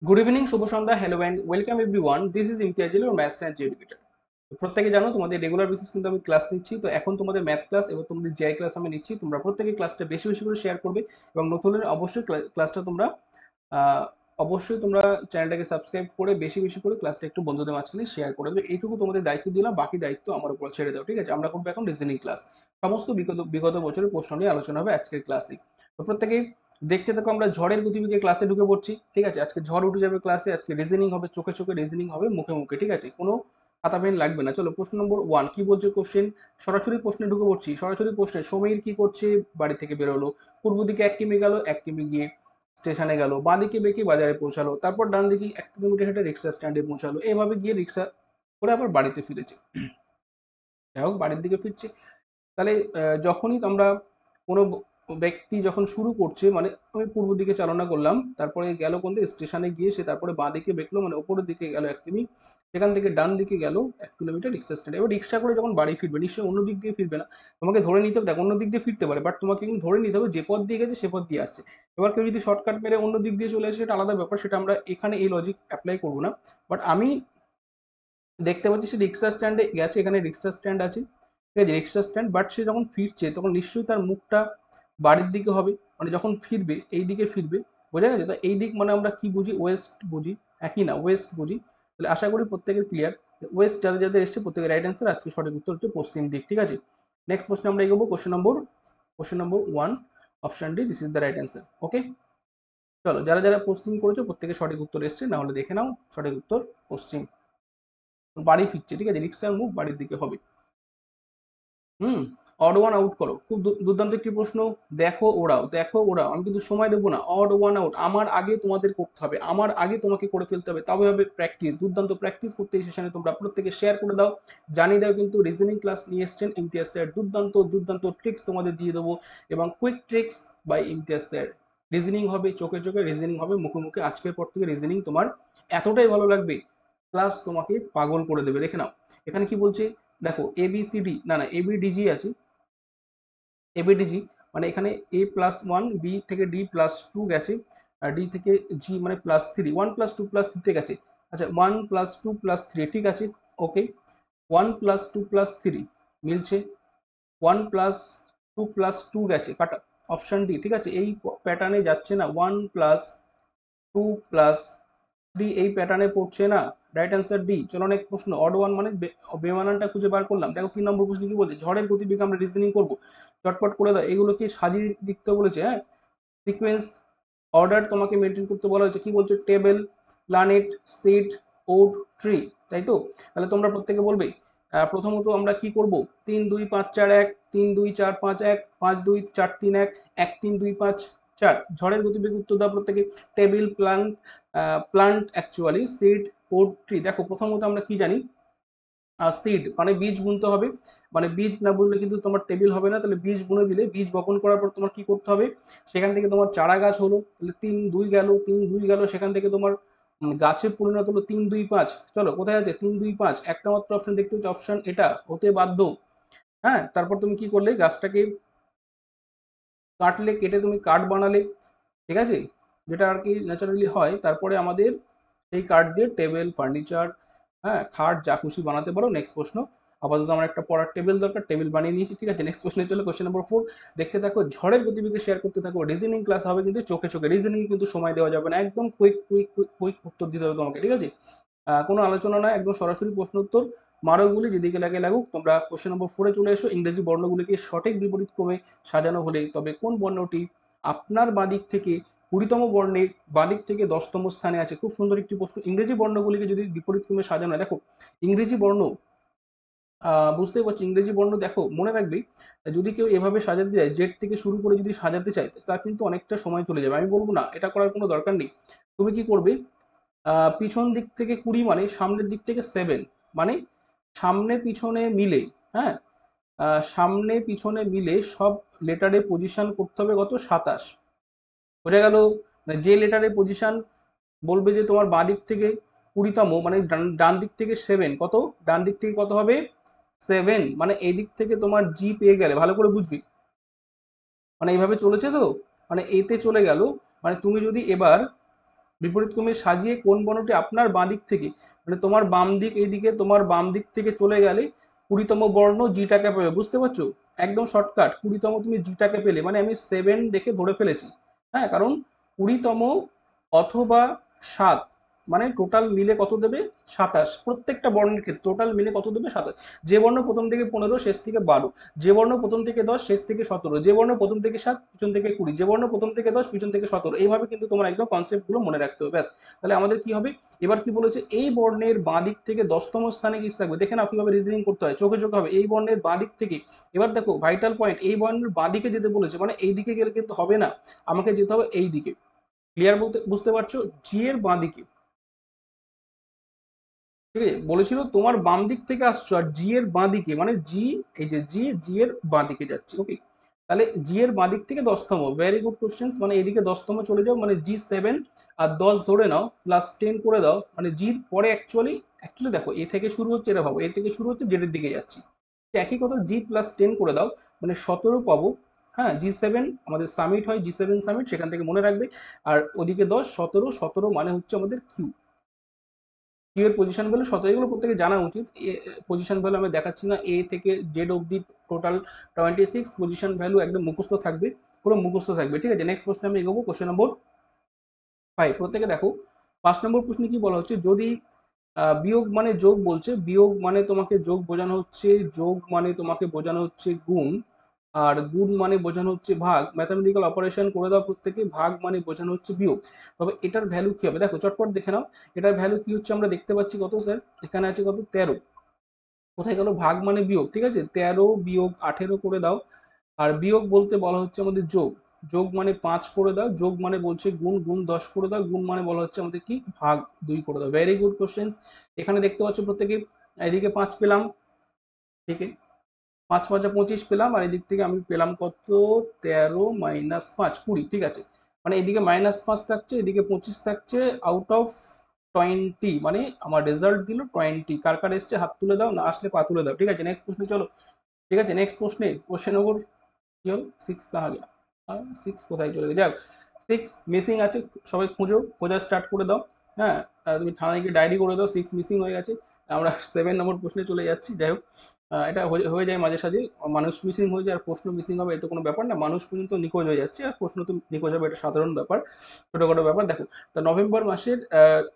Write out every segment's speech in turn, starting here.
Good evening, শুভ সন্ধ্যা, hello and welcome everyone. This is Imtiazul, your maths and educator. প্রত্যেকে জানো তোমাদের রেগুলার বেসিস কিন্তু আমি ক্লাস নিচ্ছি। তো এখন তোমাদের ম্যাথ ক্লাস এবং তোমাদের জিআই ক্লাস আমি নিচ্ছি। তোমরা প্রত্যেকে ক্লাসটা বেশি বেশি করে শেয়ার করবে এবং নতুন হলে অবশ্যই ক্লাসটা তোমরা আহ, অবশ্যই তোমরা চ্যানেলটাকে সাবস্ক্রাইব করে বেশি বেশি করে ক্লাসটা একটু বন্ধুদের মাঝখানে শেয়ার করে দেবে। এইটুকু তোমাদের দায়িত্ব দিলাম, বাকি দায়িত্ব আমার উপর ছেড়ে দাও, ঠিক আছে? আমরা করবো এখন রিজনিং ক্লাস। সমস্ত বিগত বিগত বছরের প্রশ্ন নিয়ে আলোচনা হবে আজকের ক্লাসে। তো প্রত্যেকেই দেখতে থাকো, আমরা ঝড়ের গতিবেগে ক্লাসে ঢুকে পড়ছি, ঠিক আছে? আজকে ঝড় উঠে যাবে ক্লাসে, আজকে রিজনিং হবে, চোখে চোখে রিজনিং হবে, মুখে মুখে, ঠিক আছে? কোনো খাতা পেন লাগবে না। চলো প্রশ্ন নম্বর 1 কি বলছে কোশ্চেন। সরাসরি প্রশ্নে ঢুকে পড়ছি। সরাসরি প্রশ্নে সমীর কি করছে? বাড়ি থেকে বেরোলো, পূর্ব দিকে 1 কিমি গেল, 1 কিমি গিয়ে স্টেশনে গেল, বাঁ দিকে বেঁকে বাজারে পৌঁছালো, তারপর ডান দিকে 1 কিলোমিটার হেঁটে রিক্সা স্ট্যান্ডে পৌঁছালো, এভাবে গিয়ে রিক্সা করে আবার বাড়িতে ফিরেছে। যাই হোক, বাড়ির দিকে ফিরছে। তাহলে যখনই আমরা কোনো ব্যক্তি যখন শুরু করছে, মানে আমি পূর্ব দিকে চালনা করলাম, তারপরে গেল কোন দিকে স্টেশনে গিয়ে সে তারপরে বাঁ দিকে বেঁকলো, মানে ওপরের দিকে গেল 1 কিমি, সেখান থেকে ডান দিকে গেল 1 কিলোমিটার রিক্সা স্ট্যান্ড। এবার রিক্সা করে যখন বাড়ি ফিরবে, নিশ্চয়ই অন্য দিক দিয়ে ফিরবে না। তোমাকে ধরে নিতে হবে, দেখো অন্য দিক দিয়ে ফিরতে পারে, বাট তোমাকে কিন্তু ধরে নিতে হবে যে পথ দিয়ে গেছে সে পথ দিয়ে আসছে। এবার কেউ যদি শর্টকাট মেরে অন্য দিক দিয়ে চলে আসে, সেটা আলাদা ব্যাপার, সেটা আমরা এখানে এই লজিক অ্যাপ্লাই করবো না। বাট আমি দেখতে পাচ্ছি সে রিক্সা স্ট্যান্ডে গেছে, এখানে রিক্সা স্ট্যান্ড আছে, ঠিক আছে, রিক্সা স্ট্যান্ড। বাট সে যখন ফিরছে তখন নিশ্চয়ই তার মুখটা বাড়ির দিকে হবে, মানে যখন ফিরবে এই দিকে ফিরবে। বোঝা গেছে? তা এই দিক মানে আমরা কি বুঝি? ওয়েস্ট বুঝি। একই না, ওয়েস্ট বুঝি। তাহলে আশা করি প্রত্যেকের ক্লিয়ার। ওয়েস্ট যাদের যাদের এসছে প্রত্যেকের রাইট অ্যান্সার। আজকে সঠিক উত্তর হচ্ছে পশ্চিম দিক, ঠিক আছে? নেক্সট প্রশ্নে আমরা এগোবো। Question number 1, option D, this is the right answer. Okay, চলো, যারা যারা পশ্চিম করেছো প্রত্যেকের সঠিক উত্তর এসছে, না হলে দেখে নাও। সঠিক উত্তর পশ্চিম। বাড়ি ফিরছে, ঠিক আছে, রিক্সার মুখ বাড়ির দিকে হবে। হুম। অড ওয়ান আউট করো, খুব দুর্দান্ত একটি প্রশ্ন। দেখো ওড়াও, দেখো ওড়াও, আমি কিন্তু সময় দেবো না। অড ওয়ান আউট আমার আগে তোমাদের করতে হবে, আমার আগে তোমাকে করে ফেলতে হবে, তবে হবে প্র্যাকটিস। দুর্দান্ত প্র্যাকটিস করতে এই সেশনে তোমরা প্রত্যেকে শেয়ার করে দাও, জানিয়ে দাও কিন্তু রিজনিং ক্লাস নিয়ে এসছেন ইমতিয়াজ স্যার। দুর্দান্ত দুর্দান্ত ট্রিক্স তোমাদের দিয়ে দেবো, এবং quick tricks by Imtiaz sir. Reasoning হবে চোখে চোখে, রিজনিং হবে মুখে মুখে। আজকের পর থেকে রিজনিং তোমার এতটাই ভালো লাগবে, ক্লাস তোমাকে পাগল করে দেবে। দেখে নাও এখানে কি বলছে, দেখো এ বি সি ডি, না না, এ বি ডিজি আছে। এবিডিজি মানে এখানে A+1, বি থেকে D+2 গেছে, আর ডি থেকে জি মানে +3, 1+2+3 গেছে। আচ্ছা, 1+2+3, ঠিক আছে, ওকে। 1+2+3 মিলছে, 1+2+2 গেছে কাটা, অপশন ডি, ঠিক আছে। এই প্যাটার্নে যাচ্ছে না, 1+2+3 এই প্যাটার্নে পড়ছে না, রাইট অ্যান্সার ডি। চলো নেক্সট প্রশ্ন। অড ওয়ান মানে বেমানানটা খুঁজে বার করলাম। দেখো 3 নম্বর প্রশ্ন কি বলছে, ঝড়ের গতিবেগে আমরা রিজনিং করবো। চটপট করে দাও, এগুলো কি সাজিয়ে লিখতে বলেছে, হ্যাঁ। সিকোয়েন্স, অর্ডার তোমাকে মেনটেন করতে বলা হয়েছে। কি বলছে, table, planet, seed, odd, tree, তাই তো? তাহলে তোমরা প্রত্যেকে বলবে, প্রথমত আমরা কি করব, 3 2 5 4 1, 3 2 4 5 1, 5 2 4 3 1, 1 3 2 5 4। ঝড়ের গতিবেগ উত্তর দাও প্রত্যেকে। Table, plant, plant actually, seed, odd, tree. দেখো প্রথমত আমরা কি জানি, সিড মানে বীজ বুনতে হবে, মানে বীজ না বুনলে কিন্তু তোমার টেবিল হবে না। তাহলে বীজ বুনে দিলে, বীজ বপন করার পর তোমার কি করতে হবে, সেখান থেকে তোমার চারা গাছ হলো। তাহলে 3 2 গেল, সেখান থেকে তোমার গাছে পরিণত হলো 3 2 5। চলো কোথায় আছে 3 2 5, একটা মাত্র অপশন দেখতে হচ্ছে, অপশন এটা হতে বাধ্য। হ্যাঁ, তারপর তুমি কি করলে, গাছটাকে কাটলে, কেটে তুমি কাঠ বানালে, ঠিক আছে, যেটা আর কি ন্যাচারালি হয়। তারপরে আমাদের সেই কাঠ দিয়ে টেবিল, ফার্নিচার, হ্যাঁ, খাট, যা খুশি বানাতে পারো। নেক্সট প্রশ্ন। আপাতত আমার একটা পড়ার টেবিল দরকার, টেবিল বানিয়ে নিয়েছি, ঠিক আছে। নেক্সট প্রশ্নে চলো, কোশ্চেন নম্বর 4। দেখতে থাকো, ঝড়ের গতিবিধি শেয়ার করতে থাকো। রিজনিং ক্লাস হবে কিন্তু চোখে চোখে, রিজনিং কিন্তু সময় দেওয়া যাবে না, একদম কুইক কুইক কুইক কুইক উত্তর দিতে হবে তোমাকে, ঠিক আছে। কোনো আলোচনা নয়, একদম সরাসরি প্রশ্ন উত্তর। মারো গুলি, যেদিকে লাগে লাগুক। তোমরা কোশ্চেন নম্বর 4-এ চলে এসো। ইংরেজি বর্ণগুলিকে সঠিক বিপরীত ক্রমে সাজানো হলে তবে কোন বর্ণটি আপনার বাদিক থেকে 20তম বর্ণের বাদিক থেকে 10তম স্থানে আছে? খুব সুন্দর একটি প্রশ্ন। ইংরেজি বর্ণগুলিকে যদি বিপরীত ক্রমে সাজানো হয়, দেখো ইংরেজি বর্ণ, বুঝতেই পারছি ইংরেজি বর্ণ, দেখো মনে রাখবে, যদি কেউ এভাবে সাজাতে যায়, জেড থেকে শুরু করে যদি সাজাতে চায়, তার কিন্তু অনেকটা সময় চলে যাবে। আমি বলবো না, এটা করার কোনো দরকার নেই। তুমি কি করবে, পিছন দিক থেকে 20 মানে সামনের দিক থেকে 7, মানে সামনে পিছনে মিলে, হ্যাঁ, সামনে পিছনে মিলে সব লেটারে পজিশন করতে হবে কত, 27। বোঝা গেল? মানে যে লেটারে পজিশন বলবে যে তোমার বাঁ দিক থেকে 20তম, মানে ডান দিক থেকে 7 কত, ডান দিক থেকে কত হবে 7, মানে এই দিক থেকে তোমার জি পেয়ে গেলে, ভালো করে বুঝবি, মানে এইভাবে চলেছে তো, মানে এতে চলে গেল। মানে তুমি যদি এবার বিপরীতক্রমে সাজিয়ে কোন বর্ণটি আপনার বাঁ দিক থেকে, মানে তোমার বাম দিক এইদিকে, তোমার বাম দিক থেকে চলে গেলে 20তম বর্ণ জিটাকে পাবে, বুঝতে পারছো? একদম শর্টকাট, 20তম তুমি জিটাকে পেলে, মানে আমি 7 দেখে ধরে ফেলেছি। হ্যাঁ, কারণ 20তম অথবা 7, মানে টোটাল মিলে কত দেবে? 27। প্রত্যেকটা বর্ণের ক্ষেত্রে টোটাল মিলে কত দেবে? 27। যে বর্ণ প্রথম থেকে 15, শেষ থেকে 12, যে বর্ণ প্রথম থেকে 10, শেষ থেকে 17, যে বর্ণ প্রথম থেকে 7, পিছন থেকে 20, যে বর্ণ প্রথম থেকে 10, পিছন থেকে 17, এইভাবে কিন্তু তোমার একদম কনসেপ্টগুলো মনে রাখতে হবে। ব্যাস, তাহলে আমাদের কি হবে? এবার কি বলেছে? এই বর্ণের বাঁ দিক থেকে 10তম স্থানে কি থাকবে, দেখে নাও কিভাবে রিজনিং করতে হয়, চোখে চোখে হবে। এই বর্ণের বাঁ দিক থেকে, এবার দেখো ভাইটাল পয়েন্ট, এই বর্ণের বাঁ দিকে যেতে বলেছে, মানে এই দিকে গেলে কিন্তু হবে না, আমাকে যেতে হবে এই দিকে। ক্লিয়ার? বলতে বুঝতে পারছো? জি এর বাঁ দিকে, ঠিক আছে? বলেছিল তোমার বাম দিক থেকে আসছো, আর জি এর বাঁ দিকে, মানে জি, এই যে জি এর বাঁ দিকে যাচ্ছি। ওকে, তাহলে জি এর বাঁ দিক থেকে 10তম, ভেরি গুড কোশ্চেন, মানে এদিকে 10তম চলে যাও, মানে জি 7 আর 10 ধরে নাও, প্লাস 10 করে দাও, মানে জির পরে অ্যাকচুয়ালি অ্যাকচুয়ালি দেখো এ থেকে শুরু হচ্ছে, এটা ভাবো এ থেকে শুরু হচ্ছে, জেডের দিকে যাচ্ছি, একই কথা, জি প্লাস 10 করে দাও, মানে 17 পাবো। হ্যাঁ, জি 7 আমাদের সামিট হয়, জি 7 সামিট, সেখান থেকে মনে রাখবে। আর ওদিকে 10, 17, 17 মানে হচ্ছে আমাদের কিউ, কিউ এর পজিশন ভ্যালু 17, এগুলো প্রত্যেকে জানা উচিত। পজিশন ভ্যালু আমি দেখাচ্ছি না, এ থেকে জেড অব্দি টোটাল 26 পজিশন ভ্যালু একদম মুখস্থ থাকবে, পুরো মুখস্থ থাকবে, ঠিক আছে? নেক্সট প্রশ্নে আমি এগোবো, কোশ্চেন নম্বর 5। প্রত্যেকে দেখো 5 নম্বর প্রশ্নে কি বলা হচ্ছে, যদি বিয়োগ মানে যোগ বলছে, বিয়োগ মানে তোমাকে যোগ বোঝানো হচ্ছে, যোগ মানে তোমাকে বোঝানো হচ্ছে গুণ, আর গুণ মানে বোঝানো হচ্ছে ভাগ, ম্যাথামেটিক্যাল অপারেশন করে দাও প্রত্যেকে, ভাগ মানে বোঝানো হচ্ছে বিয়োগ। তবে এটার ভ্যালু কি হবে দেখো, চটপট দেখে নাও। এটার ভ্যালু কি হচ্ছে, আমরা দেখতে পাচ্ছি কত স্যার, এখানে আছে কত, 13। কোথায় গেল? ভাগ মানে বিয়োগ, ঠিক আছে? 13 বিয়োগ 18 করে দাও। আর বিয়োগ বলতে বলা হচ্ছে আমাদের যোগ, যোগ মানে 5 করে দাও, যোগ মানে বলছে গুণ, গুণ 10 করে দাও, গুণ মানে বলা হচ্ছে আমাদের কি, ভাগ 2 করে দাও। Very good question. এখানে দেখতে পাচ্ছ প্রত্যেকে, এদিকে 5 পেলাম, ঠিক আছে? 5 5 25 পেলাম, আর এদিক থেকে আমি পেলাম কত, 13 মাইনাস 5, 20, ঠিক আছে? মানে এদিকে -5 থাকছে, এদিকে 25 থাকছে, আউট অফ 20, মানে আমার রেজাল্ট দিল 20। কার কার এসছে হাত তুলে দাও, না আসলে পা তুলে দাও, ঠিক আছে? নেক্সট প্রশ্নে চলো। ঠিক আছে, নেক্সট প্রশ্নে, কোশ্চেন নম্বর কি হলো, 6 কাহা গেল, 6 কোথায় চলে গেছে? যাক, 6 মিসিং আছে, সবাই খুঁজো, খোঁজা স্টার্ট করে দাও। হ্যাঁ, তুমি থানায় গিয়ে ডায়েরি করে দাও, 6 মিসিং হয়ে গেছে। আমরা 7 নম্বর প্রশ্নে চলে যাচ্ছি। যাই হোক, এটা হয়ে যায় মাঝে সাঝে, মানুষ মিসিং হয়ে যায় আর প্রশ্ন মিসিং হবে, এটা কোনো ব্যাপার না, মানুষ পর্যন্ত নিখোঁজ হয়ে যাচ্ছে আর প্রশ্ন তো নিখোঁজ হবে, এটা সাধারণ ব্যাপার, ছোটোখাটো ব্যাপার। দেখো, তা নভেম্বর মাসের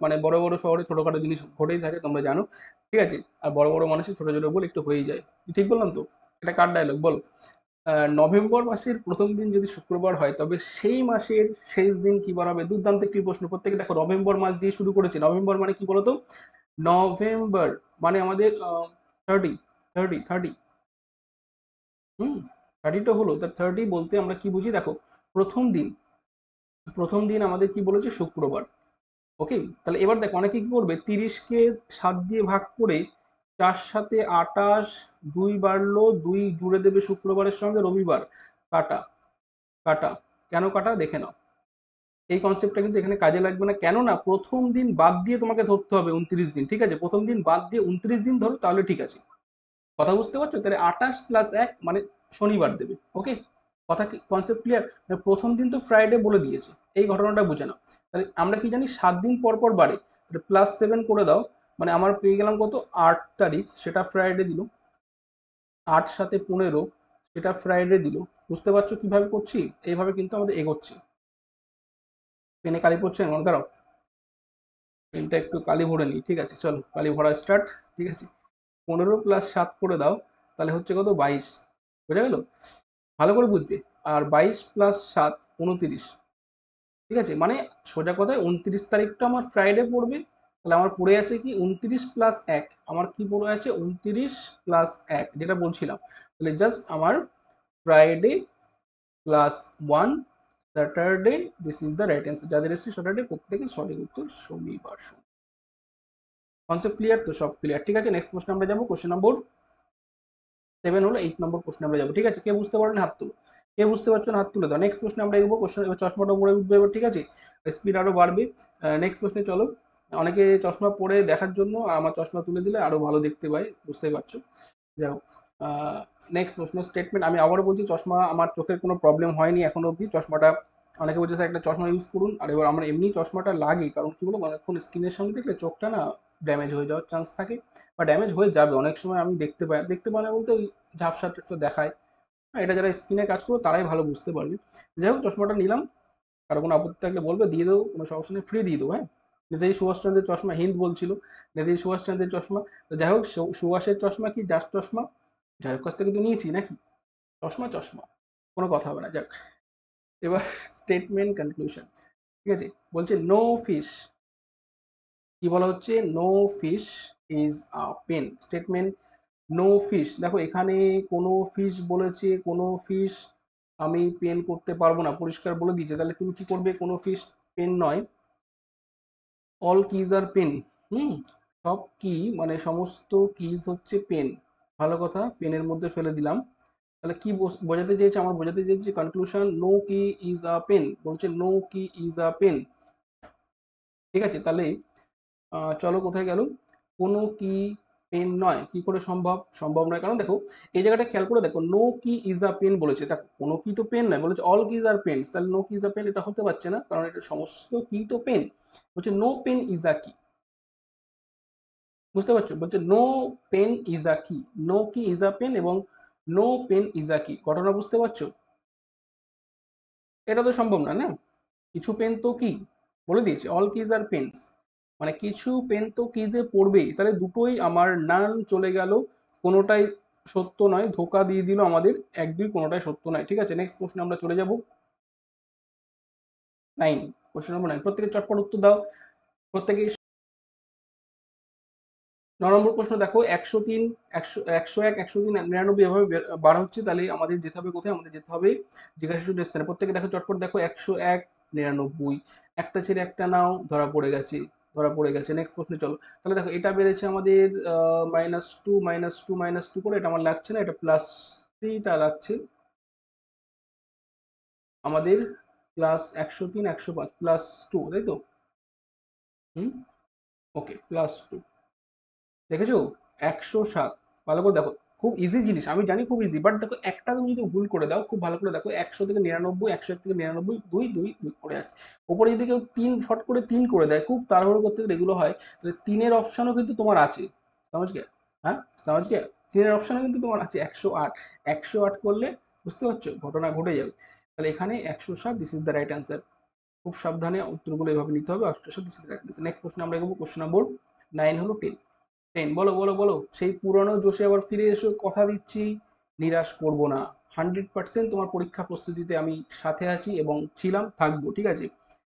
মানে বড় বড় শহরে ছোটোখাটো জিনিস ঘটেই থাকে, তোমরা জানো, ঠিক আছে? আর বড় বড় মানুষের ছোটো ছোটো বলে একটু হয়েই যায়। ঠিক বললাম তো? এটা কার ডায়লগ বলো? নভেম্বর মাসের প্রথম দিন যদি শুক্রবার হয়, তবে সেই মাসের শেষ দিন কি বার হবে? দুর্দান্ত একটি প্রশ্ন। প্রত্যেকে দেখো, নভেম্বর মাস দিয়ে শুরু করেছে। নভেম্বর মানে কি বলতো? নভেম্বর মানে আমাদের 30, 30, হুম, 30 তো হলো, তার 30 বলতে আমরা কি বুঝি দেখো, প্রথম দিন, প্রথম দিন আমাদের কি বলেছে? শুক্রবার। ওকে, তাহলে এবার দেখো অনেকে কি করবে, 30কে 7 দিয়ে ভাগ করে 4 সাথে 28, 2 বাড়লো, 2 জুড়ে দেবে শুক্রবারের সঙ্গে রবিবার, কাটা, কাটা। কেন কাটা দেখে নাও, এই কনসেপ্টটা কিন্তু এখানে কাজে লাগবে না, কেননা প্রথম দিন বাদ দিয়ে তোমাকে ধরতে হবে 29 দিন, ঠিক আছে? প্রথম দিন বাদ দিয়ে 29 দিন ধরো, তাহলে ঠিক আছে। কথা বুঝতে পারছো? তাহলে 28 + 1 মানে শনিবার দেবে। ওকে, কথা কি, কনসেপ্ট ক্লিয়ার? প্রথম দিন তো ফ্রাইডে বলে দিয়েছে, এই ঘটনাটা বুঝে নাও। তাহলে আমরা কি জানি, 7 দিন পর পর বাড়ে, তাহলে +7 করে দাও, মানে আমার পেয়ে গেলাম কত, 8 তারিখ, সেটা ফ্রাইডে দিল, 8 সাথে 15, সেটা ফ্রাইডে দিল। বুঝতে পারছো কিভাবে করছি? এইভাবে কিন্তু আমাদের এগোচ্ছে। পেনে কালি পড়ছে, মনে দাঁড়াও, পেনটা একটু কালি ভরে নিই, ঠিক আছে? চলো কালি ভরা স্টার্ট, ঠিক আছে? 15 + 7 করে দাও, তাহলে হচ্ছে কত, 22, বোঝা গেল? ভালো করে বুঝবে। আর 22 + 7 29, ঠিক আছে? মানে সোজা কথায় 29 তারিখটা আমার ফ্রাইডে পড়বে, তাহলে আমার পড়ে আছে কি, 29 + 1, আমার কি পড়ে আছে, 29 + 1, যেটা বলছিলাম। তাহলে জাস্ট আমার Friday +1 Saturday, this is the right answer. যাদের এসছে স্যাটারডে, প্রত্যেকে সঠিক উত্তর শনিবার। কনসেপ্ট ক্লিয়ার তো? সব ক্লিয়ার, ঠিক আছে? নেক্সট প্রশ্ন আমরা যাবো, কোশ্চেন নম্বর 7 হলো, 8 নম্বর প্রশ্নে আমরা যাবো, ঠিক আছে? কে বুঝতে পারেন হাত তুলো, কে বুঝতে পারছো না হাত তুলে দাও। নেক্সট প্রশ্নে আমরা এগোবো, কোশ্চেন, এবার চশমাটা পরে উঠবে এবার, ঠিক আছে? স্পিড আরো বাড়বে। নেক্সট প্রশ্নে চলো। অনেকে চশমা পরে দেখার জন্য, আর আমার চশমা তুলে দিলে আরো ভালো দেখতে পাই, বুঝতেই পারছো। যাই হোক, নেক্সট প্রশ্ন, স্টেটমেন্ট, আমি আবারও বলছি, চশমা, আমার চোখের কোনো প্রবলেম হয়নি এখনো অবধি, চশমাটা অনেকে বলছে স্যার একটা চশমা ইউজ করুন, আর এবার আমার এমনি চশমাটা লাগে, কারণ কি বলবো অনেকক্ষণ স্ক্রিনের সামনে দেখলে চোখটা না ড্যামেজ হয়ে যাওয়ার চান্স থাকে, বা ড্যামেজ হয়ে যাবে অনেক সময়। আমি দেখতে পাই না বলতে ওই ঝাপসা টাপসা দেখায়। হ্যাঁ, এটা যারা স্ক্রিনে কাজ করো তারাই ভালো বুঝতে পারবে। যাই হোক, চশমাটা নিলাম, কারো কোনো আপত্তি থাকলে বলবে, দিয়ে দেবো, কোনো সমস্যা নেই, ফ্রি দিয়ে দেবো। হ্যাঁ, নেতাজি সুভাষচন্দ্রের চশমা, হিন্দ বলছিল নেতাজি সুভাষচন্দ্রের চশমা। তো যাই হোক, সুভাষের চশমা কি জাস্ট চশমা? যার কাছ থেকে তো নিয়েছি নাকি, চশমা চশমা, কোনো কথা হবে না। যাক, এবার স্টেটমেন্ট কনক্লুশন। ঠিক আছে, বলছে নো ফিশ, কি বলা হচ্ছে, no fish is a pen. Statement no fish, দেখো এখানে কোনো ফিশ বলেছে, কোনো ফিশ আমি পেন করতে পারবো না, পরিষ্কার বলে দিয়েছে। তাহলে তুমি কি করবে, কোনো ফিশ পেন নয়, অল কিজ আর পেন। হুম, সব কি মানে সমস্ত কিজ হচ্ছে পেন। ভালো কথা, পেনের মধ্যে ফেলে দিলাম। তাহলে কি বোঝাতে চেয়েছে, আমার বোঝাতে চেয়েছে কনক্লুশন, নো কি ইজ আ পেন, বলছে নো কি ইজ আ পেন। ঠিক আছে, তাহলে চলো কোথায় গেল, কোনো কি পেন নয়, কি করে সম্ভব, সম্ভব নয়, কারণ দেখো এই জায়গাটা খেয়াল করে দেখো, নো কি ইজ আ পেন বলেছে, দেখো কোনো কি তো পেন নয়, বলেছে অল কিজ আর পেন, তাহলে নো কি ইজ আ পেন এটা হতে পারছে না, কারণ এটা সমস্ত কি তো পেন। বলছে নো পেন ইজ আ কি, বুঝতে পারছো, বলছে নো পেন ইজ আ কি, নো কি ইজ আ পেন এবং নো পেন ইজ আ কি, ঘটনা বুঝতে পারছো? এটা তো সম্ভব না, না? কিছু পেন তো কি বলে দিয়েছে, অল কিজ আর পেন্স, মানে কিছু পেন তো কিজে পড়বেই, তাহলে দুটোই আমার নান চলে গেল, কোনোটাই সত্য নয়, ধোকা দিয়ে দিল আমাদের, এক দুই কোনোটাই সত্য নয়। ঠিক আছে, নেক্সট প্রশ্নে আমরা চলে যাব, 9, কোশ্চেন নম্বর 9, প্রত্যেকে চটপট উত্তর দাও, প্রত্যেকে। 9 নম্বর প্রশ্ন দেখো, 103, 101, 103, 99 এভাবে বার হচ্ছে, তাহলে আমাদের যেতে হবে কোথায়, আমাদের যেতে হবে জিজ্ঞাসা স্থানে। প্রত্যেকে দেখো চটপট দেখো, 101, 99, একটা ছেড়ে একটা নাও, ধরা পড়ে গেছে, ধরা পড়ে গেছে। নেক্সট প্রশ্নে চলো, তাহলে দেখো এটা বেড়েছে আমাদের -2, -2, -2 করে, এটা আমার লাগছে না, এটা +3টা লাগছে আমাদের, +103, 105, +2, তাই তো? হুম, ওকে, +2, দেখেছো, 107, ভালো করে দেখো, খুব ইজি জিনিস আমি জানি, খুব ইজি, বাট দেখো একটা তুমি যদি ভুল করে দাও, খুব ভালো করে দেখো, 100 থেকে 99, 101 থেকে 99, 2 করে যাচ্ছে, ওপরে যদি কেউ 3 ফট করে 3 করে দেয়, খুব তাড়াহুড়ো করতে গেলে এগুলো হয়, তাহলে 3-এর অপশানও কিন্তু তোমার আছে, সমাজ গিয়া, হ্যাঁ সমাজ গিয়া, 3-এর অপশানও কিন্তু তোমার আছে, 108, 108 করলে, বুঝতে পারছো, ঘটনা ঘটে যাবে। তাহলে এখানে 107, this is the right answer. খুব সাবধানে উত্তরগুলো এভাবে নিতে হবে, 107, this is the right answer. Next প্রশ্ন আমরা এগোবো, কোশ্চেন নম্বর 9 হলো 10। বলো বলো বলো, সেই পুরনো জোশে আবার ফিরে এসো, কথা দিচ্ছি নিরাশ করব না, 100% তোমার পরীক্ষা প্রস্তুতিতে আমি সাথে আছি এবং ছিলাম, থাকবো। ঠিক আছে,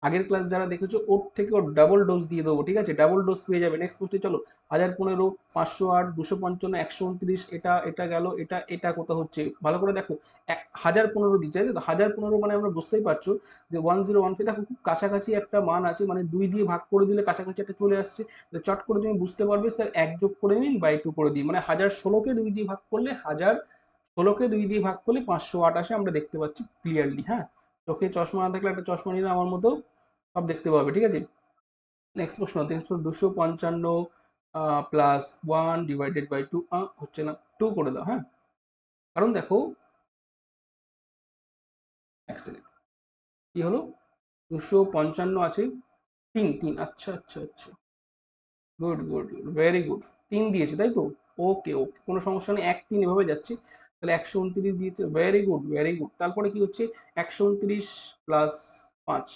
আগের ক্লাস যারা দেখেছো ওর থেকে ওর ডাবল ডোজ দিয়ে দেবো, ঠিক আছে, ডাবল ডোজ পেয়ে যাবে। নেক্সট প্রশ্নে চলো, 1015, 508, 255, 129, এটা এটা গেল, এটা এটা কোথা হচ্ছে, ভালো করে দেখো, 1015 দিচ্ছে, তাই তো, 1015 মানে আমরা বুঝতেই পারছো যে 1015, দেখো খুব কাছাকাছি একটা মান আছে, মানে 2 দিয়ে ভাগ করে দিলে কাছাকাছি একটা চলে আসছে, চট করে তুমি বুঝতে পারবে, স্যার 1 যোগ করে নিন, /2 করে দিই, মানে 1016কে 2 দিয়ে ভাগ করলে, 1016কে 2 দিয়ে ভাগ করলে 508 আসে, আমরা দেখতে পাচ্ছি ক্লিয়ারলি। হ্যাঁ, চোখে চশমা না থাকলে একটা চশমা নিলে আমার মতো সব দেখতে পাবে। ঠিক আছে, নেক্সট প্রশ্ন, 255 +1/2 হচ্ছে না, 2 করে দাও। হ্যাঁ, কারণ দেখো, এক সেকেন্ড, কি হলো, 255 আছে, 3, আচ্ছা আচ্ছা আচ্ছা, good good good, very good, 3 দিয়েছে তাই তো, ওকে ওকে, কোনো সমস্যা নেই, 1 3 এভাবে যাচ্ছে, তাহলে 129 দিয়েছে, ভেরি গুড ভেরি গুড। তারপরে কি হচ্ছে, 129 +5,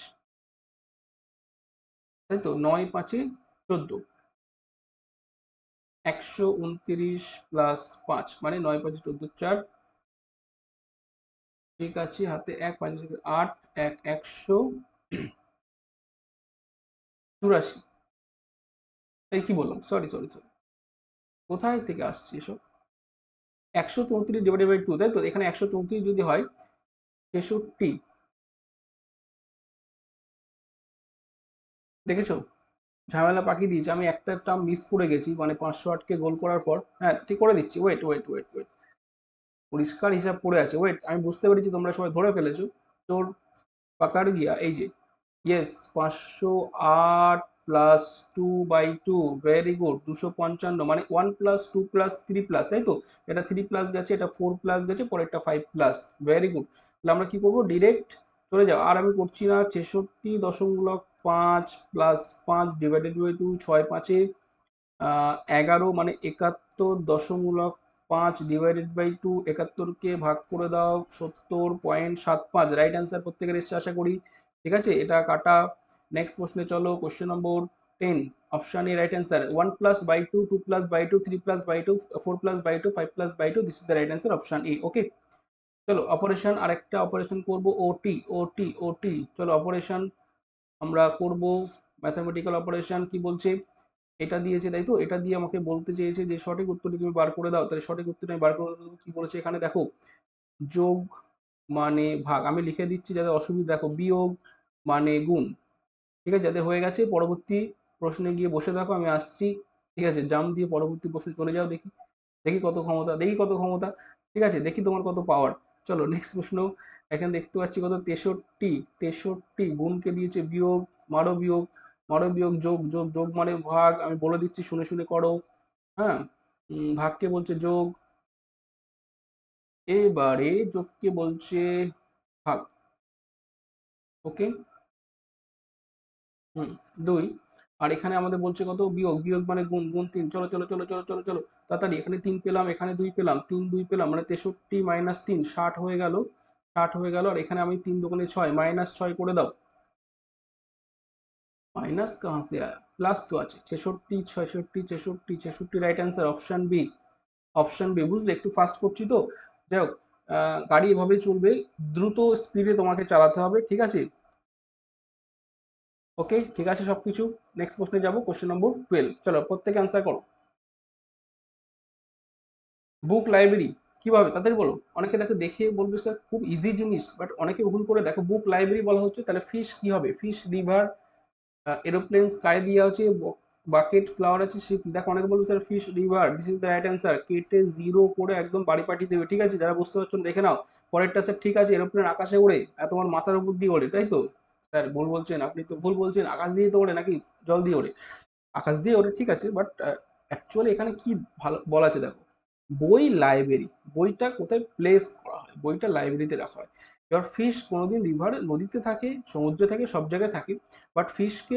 তাই তো, 9 5 14, 129 +5 মানে 9 5 14, 4, ঠিক আছে, হাতে 1 5 8, 1 184, এই কি বললাম, সরি সরি সরি, কোথায় থেকে আসছে এসব, 134/2, তাই তো, এখানে 134 যদি হয়, 63, দেখেছো, ঝামেলা পাকিয়ে দিয়েছে, আমি একটা টার্ম মিস করে গেছি, মানে 508কে গোল করার পর, হ্যাঁ ঠিক করে দিচ্ছি, ওয়েট ওয়েট ওয়েট ওয়েট, পরিষ্কার হিসাব পড়ে আছে, ওয়েট, আমি বুঝতে পেরেছি তোমরা সবাই ধরে ফেলেছো, তোর পাকার গিয়া, এই যে, ইয়েস, 508 +2/2, ভেরি গুড, 255, মানে 1 +2 +3 তাই তো, এটা 3 প্লাস গেছে, এটা 4 প্লাস গেছে, পরে একটা 5 প্লাস, ভেরি গুড। তাহলে আমরা কি করবো, ডিরেক্ট চলে যাও, আর আমি করছি না। 66.5 প্লাস 5 ডিভাইডেড বাই 2, 6 5 11 মানে 71.5 ডিভাইডেড বাই 2, 71কে ভাগ করে দাও 70.75। রাইট অ্যান্সার প্রত্যেকের এসছে আশা করি। ঠিক আছে, এটা কাটা। নেক্সট প্রশ্নে চলো, question number 10, option A right answer. 1 plus by 2, 2 plus by 2, 3 plus by 2, 4 plus by 2, 5 plus by 2, this is the right answer, option A. Okay, চলো অপারেশন, আরেকটা অপারেশন করব, ওটি ওটি ওটি। চলো অপারেশন আমরা করব, ম্যাথামেটিক্যাল অপারেশন। কি বলছে, এটা দিয়েছে তাই তো, এটা দিয়ে আমাকে বলতে চেয়েছে যে সঠিক উত্তরটি তুমি বার করে দাও। তাহলে সঠিক উত্তরটি আমি বার করে দেবো। কি বলেছে এখানে দেখো, যোগ মানে ভাগ, আমি লিখে দিচ্ছি যাতে অসুবিধা, দেখো বিয়োগ মানে গুণ। ঠিক আছে, যাদের হয়ে গেছে পরবর্তী প্রশ্নে গিয়ে বসে দেখো, আমি আসছি। ঠিক আছে, জাম দিয়ে পরবর্তী প্রশ্নে চলে যাও। দেখি দেখি কত ক্ষমতা, দেখি কত ক্ষমতা। ঠিক আছে, দেখি তোমার কত পাওয়ার। চলো নেক্সট প্রশ্ন। এখানে দেখতে পাচ্ছি কত, 63। 63 গুণকে দিয়েছে বিয়োগ, মারো বিয়োগ, মারো বিয়োগ, যোগ যোগ যোগ মানে ভাগ। আমি বলে দিচ্ছি, শুনে শুনে করো। হ্যাঁ, ভাগকে বলছে যোগ, এবারে যোগকে বলছে ভাগ। ওকে, হুম, 2। আর এখানে আমাদের বলছে কত, বিয়োগ, বিয়োগ মানে গুণ, গুণ 3। চলো চলো চলো চলো চলো চলো তাড়াতাড়ি, এখানে 3 পেলাম, এখানে 2 পেলাম, 3 2 পেলাম, মানে 63 মাইনাস 3, 60 হয়ে গেল। 60 হয়ে গেল, আর এখানে আমি 3 দোকানে 6, মাইনাস 6 করে দাও। माइनस कहाँ से आया, प्लस तो আছে। 66 66 66 66, right answer, option B. Option B, বুঝলে একটু ফাস্ট করছি তো। যাই হোক, গাড়ি এভাবেই চলবে, দ্রুত স্পিডে তোমাকে চালাতে হবে। ঠিক আছে, ওকে, ঠিক আছে সবকিছু। নেক্সট প্রশ্নে যাবো, কোশ্চেন নম্বর 12। চলো প্রত্যেকে অ্যান্সার করো। বুক লাইব্রেরি কিভাবে তাড়াতাড়ি বলো। অনেকে দেখো দেখে বলবে স্যার খুব ইজি জিনিস, বাট অনেকে ভুল করে। দেখো বুক লাইব্রেরি বলা হচ্ছে, তাহলে ফিশ কি হবে, ফিশ রিভার, এরোপ্লেন স্কাই দেওয়া আছে, বাকেট ফ্লাওয়ার আছে, শিপ। দেখো অনেকে বলবে sir fish river, this is the right answer. কেটে জিরো করে একদম বাড়ি পাঠিয়ে দেবে। ঠিক আছে, যারা বুঝতে পারছো না দেখে নাও। পরেরটা স্যার ঠিক আছে, এরোপ্লেন আকাশে ওড়ে, আর তোমার মাথার উপর দিয়ে ওড়ে, তাই তো? স্যার ভুল বলছেন, আপনি তো ভুল বলছেন, আকাশ দিয়ে তো ওড়ে নাকি জল দিয়ে ওড়ে? আকাশ দিয়ে ওড়ে, ঠিক আছে, বাট অ্যাকচুয়ালি এখানে কি ভালো বলা আছে দেখো, বই লাইব্রেরি, বইটা কোথায় প্লেস করা হয়, বইটা লাইব্রেরিতে রাখা হয়। এবার ফিশ কোনোদিন রিভার, নদীতে থাকে, সমুদ্রে থাকে, সব জায়গায় থাকে, বাট ফিশকে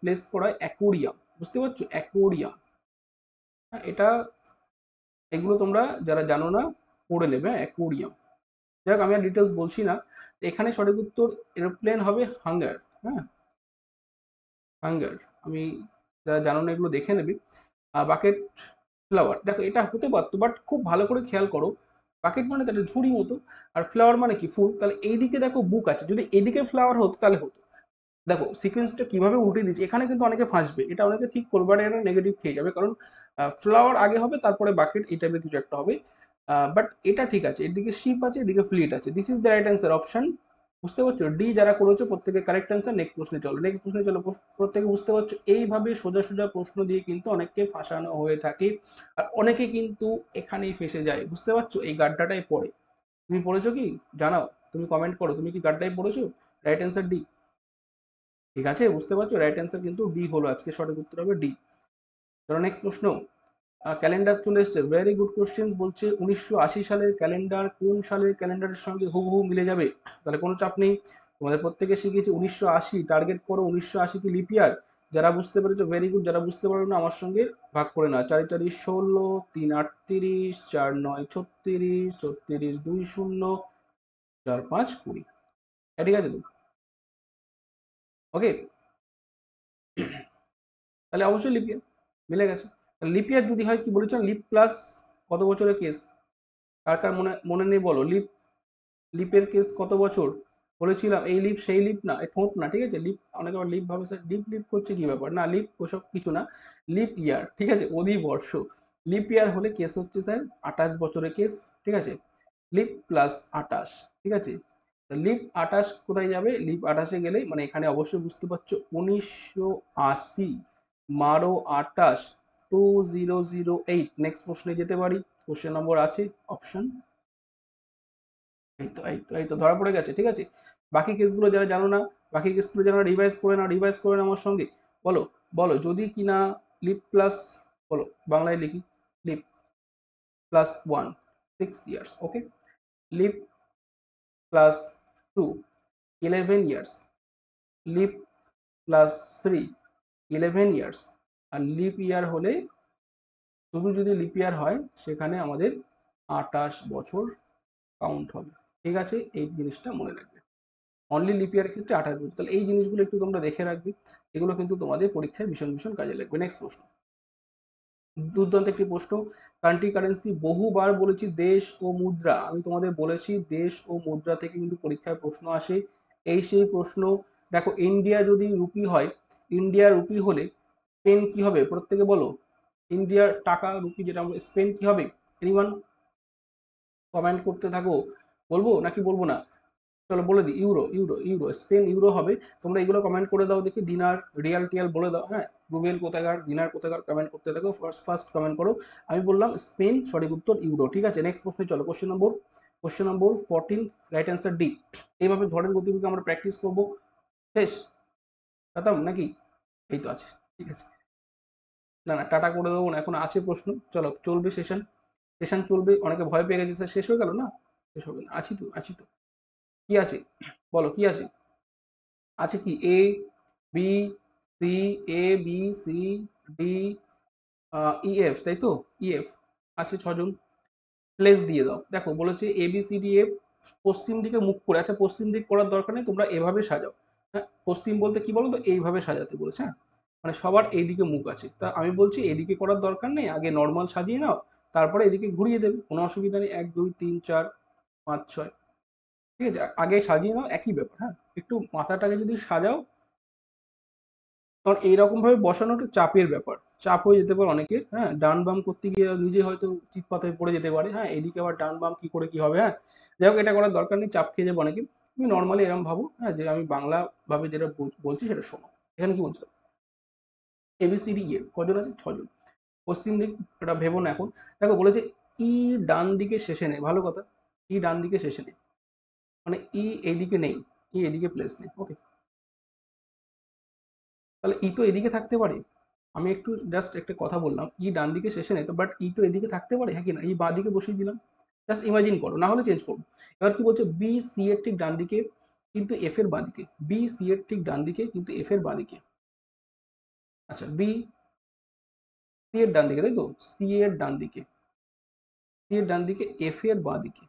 প্লেস করা হয় অ্যাকোরিয়াম। বুঝতে পারছো, অ্যাকোরিয়াম। হ্যাঁ, এটা, এগুলো তোমরা যারা জানো না পড়ে নেবে, অ্যাকোরিয়াম। যাই হোক, আমি আর ডিটেলস বলছি না। এখানে সঠিক উত্তর এরোপ্লেন হবে হাঙ্গার। হ্যাঁ, হাঙ্গার। আমি, যারা জানো না এগুলো দেখে নেবে। বাকেট ফ্লাওয়ার, দেখো এটা হতে পারতো, বাট খুব ভালো করে খেয়াল করো। বাকেট মানে তাহলে ঝুড়ি মতো, আর ফ্লাওয়ার মানে কি ফুল, তাহলে এইদিকে দেখো বুক আছে, যদি এদিকে ফ্লাওয়ার হতো তাহলে হতো। দেখো সিকোয়েন্সটা কিভাবে উল্টে দিচ্ছে, এখানে কিন্তু অনেকে ফাঁসবে, এটা অনেকে ঠিক করবে, আর এটা নেগেটিভ খেয়ে যাবে, কারণ ফ্লাওয়ার আগে হবে, তারপরে বাকেট, এই টাইপের কিছু একটা হবে। বাট এটা ঠিক আছে, এদিকে শিপ আছে, এদিকে ফ্লিট আছে, this is the right answer, option. বুঝতে পারছো, ডি যারা করেছো প্রত্যেকে কারেক্ট অ্যান্সার। নেক্সট প্রশ্নে চলো, নেক্সট প্রশ্নে চলো। প্রত্যেকে বুঝতে পারছো, এইভাবে সোজা সোজা প্রশ্ন দিয়ে কিন্তু অনেককে ফাঁসানো হয়ে থাকে, আর অনেকে কিন্তু এখানেই ফেসে যায়। বুঝতে পারছো, এই গাড্ডাটাই পড়ে। তুমি পড়েছো কি, জানাও, তুমি কমেন্ট করো, তুমি কি গাড্ডায় পড়েছো? Right answer D. ঠিক আছে, বুঝতে পারছো, রাইট অ্যান্সার কিন্তু ডি হলো, আজকে সঠিক উত্তর হবে ডি। চলো নেক্সট প্রশ্ন। ক্যালেন্ডার চলে এসছে, ভেরি গুড কোশ্চেন। বলছে 1980 সালের ক্যালেন্ডার কোন সালের ক্যালেন্ডারের সঙ্গে হুবহু মিলে যাবে? তাহলে কোনো চাপ নেই, তোমাদের প্রত্যেকে শিখেছি 1980, টার্গেট করো 1980 কি লিপ ইয়ার। যারা বুঝতে পেরেছো ভেরি গুড, যারা বুঝতে পারো না আমার সঙ্গে ভাগ করে না, 4 4 16, 3 38, 4 9 36, 36 2 0, 4 5 20। ঠিক আছে তো, ওকে, তাহলে অবশ্যই লিপ ইয়ার মিলে গেছে। লিপ ইয়ার যদি হয়, কি বলেছিলাম, লিপ প্লাস কত বছরের কেস, কার কার মনে মনে নেই বলো। লিপ, লিপের কেস কত বছর বলেছিলাম, এই লিপ সেই লিপ না, এই ঠোঁট না, ঠিক আছে। লিপ, অনেকে আবার লিপ ভাবে স্যার লিপ লিপ করছে কি ব্যাপার, না লিপ ওসব কিছু না, লিপ ইয়ার, ঠিক আছে, অধিবর্ষ। লিপ ইয়ার হলে কেস হচ্ছে স্যার 28 বছরের কেস। ঠিক আছে, লিপ প্লাস 28। ঠিক আছে, লিপ 28 কোথায় যাবে, লিপ 28-এ গেলে মানে এখানে অবশ্যই বুঝতে পারছো 1980 মারো 28, 2008। নেক্সট প্রশ্নে যেতে পারি, কোশ্চেন নম্বর আছে, অপশন, এই তো এই তো এই তো ধরা পড়ে গেছে। ঠিক আছে, বাকি কেসগুলো যারা জানো না, বাকি কেসগুলো যারা রিভাইজ করে না, রিভাইজ করে না আমার সঙ্গে। বলো, বলো যদি কিনা লিপ প্লাস, বলো বাংলায় লিখি, leap plus 1, 6 years. Okay, leap plus 2, 11 years, leap plus 3 11 years, আর লিপ ইয়ার হলে, শুধু যদি লিপ ইয়ার হয় সেখানে আমাদের 28 বছর কাউন্ট হবে। ঠিক আছে, এই জিনিসটা মনে রাখবে। অনলি লিপ ইয়ারের ক্ষেত্রে 28 বছর। তাহলে এই জিনিসগুলো একটু তোমরা দেখে রাখবে, এগুলো কিন্তু তোমাদের পরীক্ষায় ভীষণ ভীষণ কাজে লাগবে। নেক্সট প্রশ্ন, দুর্দান্ত একটি প্রশ্ন। কান্ট্রি কারেন্সি, বহুবার বলেছি দেশ ও মুদ্রা, আমি তোমাদের বলেছি দেশ ও মুদ্রা থেকে কিন্তু পরীক্ষায় প্রশ্ন আসে। এই সেই প্রশ্ন। দেখো, ইন্ডিয়া যদি রুপি হয়, ইন্ডিয়া রুপি হলে স্পেন কি হবে প্রত্যেকে বলো। ইন্ডিয়ার টাকা রুপি যেটা, স্পেন কি হবে? এনিওয়ান কমেন্ট করতে থাকো। বলবো নাকি বলবো না? চলো বলে দিই, euro, euro, euro, Spain euro হবে। তোমরা এগুলো কমেন্ট করে দাও দেখি, দিনার, রিয়াল টিয়াল বলে দাও, হ্যাঁ, রুবেল কোথাকার, দিনার কোথাকার, কমেন্ট করতে থাকো। ফার্স্ট ফার্স্ট কমেন্ট করো। আমি বললাম স্পেন, সঠিক উত্তর ইউরো। ঠিক আছে, নেক্সট প্রশ্নে চলো। কোশ্চেন নম্বর 14, রাইট অ্যান্সার ডি। এইভাবে ঝড়ের গতিবেগে আমরা প্র্যাকটিস করবো। শেষ খতম নাকি? এই তো আছে। ঠিক আছে, না না, টাটা করে দেবো না, এখন আছে প্রশ্ন। চলো, চলবে সেশন, সেশন চলবে। অনেকে ভয় পেয়ে গেছে, স্যার শেষ হয়ে গেল না, শেষ হবে না, আছি তো, আছি তো। কি আছে বলো, কি আছে? আছে কি? A B C, A B C D, E F, তাই তো? ই এফ আছে 6 জন। প্লেস দিয়ে দাও। দেখো বলেছে এ বি সি ডি এফ পশ্চিম দিকে মুখ করে। আচ্ছা, পশ্চিম দিক করার দরকার নেই, তোমরা এভাবে সাজাও। হ্যাঁ, পশ্চিম বলতে কি বলো তো, এইভাবে সাজাতে বলেছে। হ্যাঁ, মানে সবার এইদিকে মুখ আছে, তা আমি বলছি এদিকে করার দরকার নেই, আগে নর্মাল সাজিয়ে নাও, তারপরে এদিকে ঘুরিয়ে দেবে, কোনো অসুবিধা নেই। 1 2 3 4 5 6, ঠিক আছে, আগে সাজিয়ে নাও, একই ব্যাপার। হ্যাঁ, একটু মাথাটাকে যদি সাজাও, কারণ এইরকম ভাবে বসানোটা চাপের ব্যাপার, চাপ হয়ে যেতে পারে অনেকের। হ্যাঁ, ডান বাম করতে গিয়ে নিজে হয়তো চিৎপাতায় পড়ে যেতে পারে। হ্যাঁ, এদিকে আবার ডান বাম কি করে কি হবে। হ্যাঁ, যাই হোক, এটা করার দরকার নেই, চাপ খেয়ে যাবে অনেকে। তুমি নর্মালি এরকম ভাবো, হ্যাঁ, যে আমি বাংলা ভাবে যেটা বলছি সেটা শোনো। এখানে কি বলছো? এবিসিডি এ কজন আছে? 6 জন। পশ্চিম দিক, এটা ভেবো না এখন। দেখো বলেছে ই ডান দিকে শেষে নেই, ভালো কথা, ই ডান দিকে শেষে নেই, মানে ই এইদিকে নেই, ই এদিকে প্লেস নেই। ওকে, তাহলে ই তো এদিকে থাকতে পারে। আমি একটু জাস্ট একটা কথা বললাম, ই ডান দিকে শেষে নেই তো, বাট ই তো এদিকে থাকতে পারে, হ্যাঁ কি না? ই বাঁ দিকে বসিয়ে দিলাম, জাস্ট ইমাজিন করো, না হলে চেঞ্জ করবো। এবার কি বলছে, বি সি এর ঠিক ডান দিকে কিন্তু এফ এর বাঁ দিকে, বি সি এর ঠিক ডান দিকে কিন্তু এফ এর বাঁ দিকে। আচ্ছা, বি সি এর ডান দিকে, তাই তো? সি এর ডান দিকে, সি এর ডান দিকে, এফ এর বাঁ দিকে,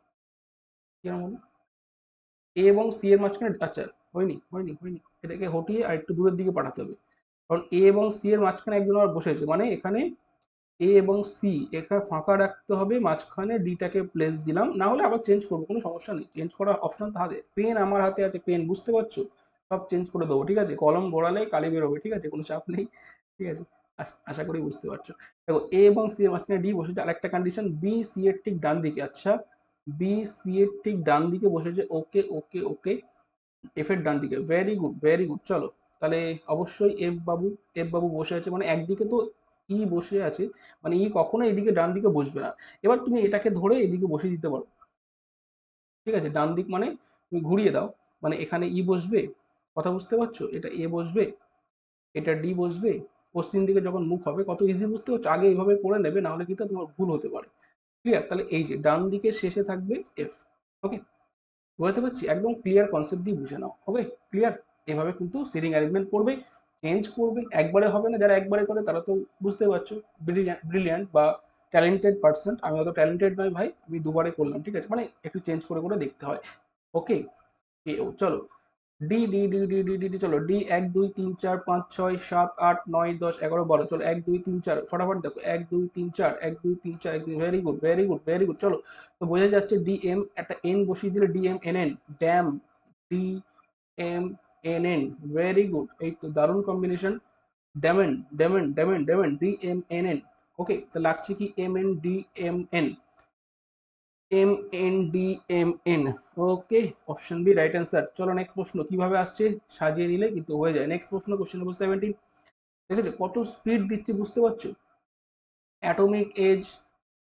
কিরকম হলো? এ এবং সি এর মাঝখানে, আচ্ছা, হয়নি হয়নি হয়নি, এটাকে হটিয়ে আর একটু দূরের দিকে পাঠাতে হবে। কারণ এ এবং সি এর মাঝখানে একজন আবার বসেছে, মানে এখানে এ এবং সি, এখানে ফাঁকা রাখতে হবে, মাঝখানে ডিটাকে প্লেস দিলাম, না হলে আবার চেঞ্জ করবো, কোনো সমস্যা নেই, চেঞ্জ করার অপশন তো হাতে, পেন আমার হাতে আছে, পেন, বুঝতে পারছো? সব চেঞ্জ করে দেবো, ঠিক আছে, কলম ঘোরালে কালি বেরোবে, ঠিক আছে, কোনো চাপ নেই। ঠিক আছে, আশা করি বুঝতে পারছো। দেখো, এ এবং সি এর মাঝখানে ডি বসেছে, আর একটা কন্ডিশন, বি সি এর ঠিক ডান দিকে। আচ্ছা, বি সি এর ঠিক ডান দিকে বসেছে, ওকে ওকে ওকে, এফ এর ডান দিকে, ভেরি গুড ভেরি গুড। চলো, তাহলে অবশ্যই এফ বাবু বসে আছে, মানে একদিকে তো ই বসে আছে, মানে ই কখনো এদিকে ডান দিকে বসবে না। এবার তুমি এটাকে ধরে এদিকে বসিয়ে দিতে পারো। ঠিক আছে, ডান দিক মানে তুমি ঘুরিয়ে দাও, মানে এখানে ই বসবে, কথা বুঝতে পারছো? এটা এ বসবে, এটা ডি বসবে, পশ্চিম দিকে যখন মুখ হবে, কত ইজি বুঝতে পারছো? আগে এইভাবে করে নেবে, না হলে কিন্তু তোমার ভুল হতে পারে। ক্লিয়ার? তাহলে এই যে ডান দিকে শেষে থাকবে এফ। ওকে, বোঝাতে পারছি? একদম ক্লিয়ার কনসেপ্ট দিয়ে বুঝে নাও। ওকে, ক্লিয়ার? এভাবে কিন্তু সিটিং অ্যারেঞ্জমেন্ট করবে, চেঞ্জ করবে, একবারে হবে না। যারা একবারে করে তারা তো বুঝতে পারছো, ব্রিলিয়ান্ট বা ট্যালেন্টেড পার্সন। আমি অত ট্যালেন্টেড নয় ভাই, আমি দুবারে করলাম, ঠিক আছে, মানে একটু চেঞ্জ করে করে দেখতে হয়। ওকে, চলো, D D D D D D D, চলো ডি, 1 2 3 4 5 6 7 8 9 10 11 12, চলো 1 2 3 4, ফটাফট দেখো, 1 2 3 4, 1 2 3 4, 1 2, very good very good very good. চলো, তো বোঝা যাচ্ছে ডি এম, একটা এন বসিয়ে দিলে D M N N, dam, D M N N, very good, এই তো দারুণ combination. Demon demon demon demon, D M N N. Okay, তো লাগছে কি, M N D M N, M N D M N. Okay, option B right answer. চলো next প্রশ্ন, কিভাবে আসছে সাজিয়ে নিলে কিন্তু হয়ে যায়। নেক্সট প্রশ্ন, কোশ্চেন নম্বর 17। দেখেছো কত স্পিড দিচ্ছে, বুঝতে পারছো? Atomic age,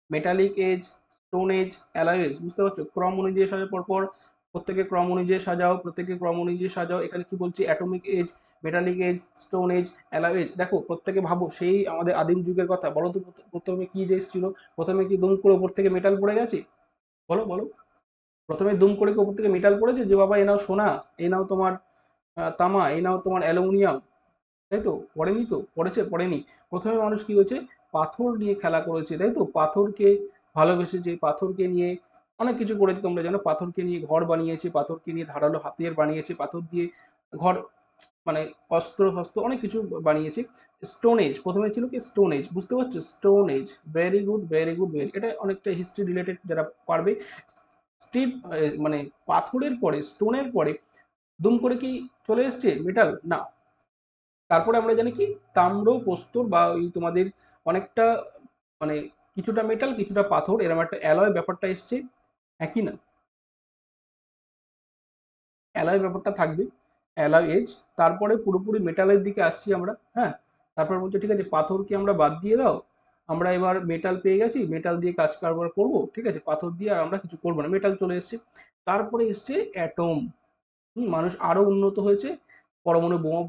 metallic age, stone age, alloy age, বুঝতে পারছো? ক্রম অনুযায়ী সাজাও পরপর, প্রত্যেকে ক্রম অনুযায়ী সাজাও, প্রত্যেকে ক্রম অনুযায়ী সাজাও। এখানে কি বলছি, atomic age, metallic age, stone age, alloy age. দেখো প্রত্যেকে ভাবো সেই আমাদের আদিম যুগের কথা, বলো তো, প্রথমে কি যে ছিল? প্রথমে কি দুম করে ওপর থেকে মেটাল পড়ে গেছে? বলো বলো। প্রথমে দুম করে কি ওপর থেকে মেটাল পড়েছে যে বাবা এ নাও সোনা, এ নাও তোমার তামা, এই নাও তোমার অ্যালুমিনিয়াম, তাই তো? পড়েনি তো? পড়েছে? পড়েনি। প্রথমে মানুষ কি হয়েছে, পাথর নিয়ে খেলা করেছে, তাই তো? পাথরকে ভালোবেসেছে, পাথরকে নিয়ে অনেক কিছু করেছে, তোমরা জানো। পাথরকে নিয়ে ঘর বানিয়েছে, পাথরকে নিয়ে ধারালো হাতিয়ার বানিয়েছে, পাথর দিয়ে ঘর মানে অস্ত্র শস্ত্র অনেক কিছু বানিয়েছে। স্টোন এজ প্রথমে ছিল কি, স্টোন এজ, বুঝতে পারছো? Stone age, very good very good very, এটা অনেকটা হিস্ট্রি রিলেটেড যারা পারবে। স্টিপ মানে পাথরের পরে, স্টোনের পরে দুম করে কি চলে এসছে মেটাল? না। তারপরে আমরা জানি কি, তাম্র প্রস্তর বা ওই তোমাদের অনেকটা মানে কিছুটা মেটাল কিছুটা পাথর, এরকম একটা অ্যালয় ব্যাপারটা এসছে, একই না? অ্যালয় ব্যাপারটা থাকবে, অ্যালয় এজ। তারপরে পুরোপুরি মেটালের দিকে আসছি আমরা, হ্যাঁ। তারপর বলছে ঠিক আছে পাথরকে আমরা বাদ দিয়ে দাও, আমরা এবার মেটাল পেয়ে গেছি, মেটাল দিয়ে কাজ কারবার করবো, ঠিক আছে, পাথর দিয়ে আর আমরা কিছু করবো না, মেটাল চলে এসছে। তারপরে এসছে অ্যাটম। মানুষ আরো উন্নত হয়েছে, পরমাণু বোমা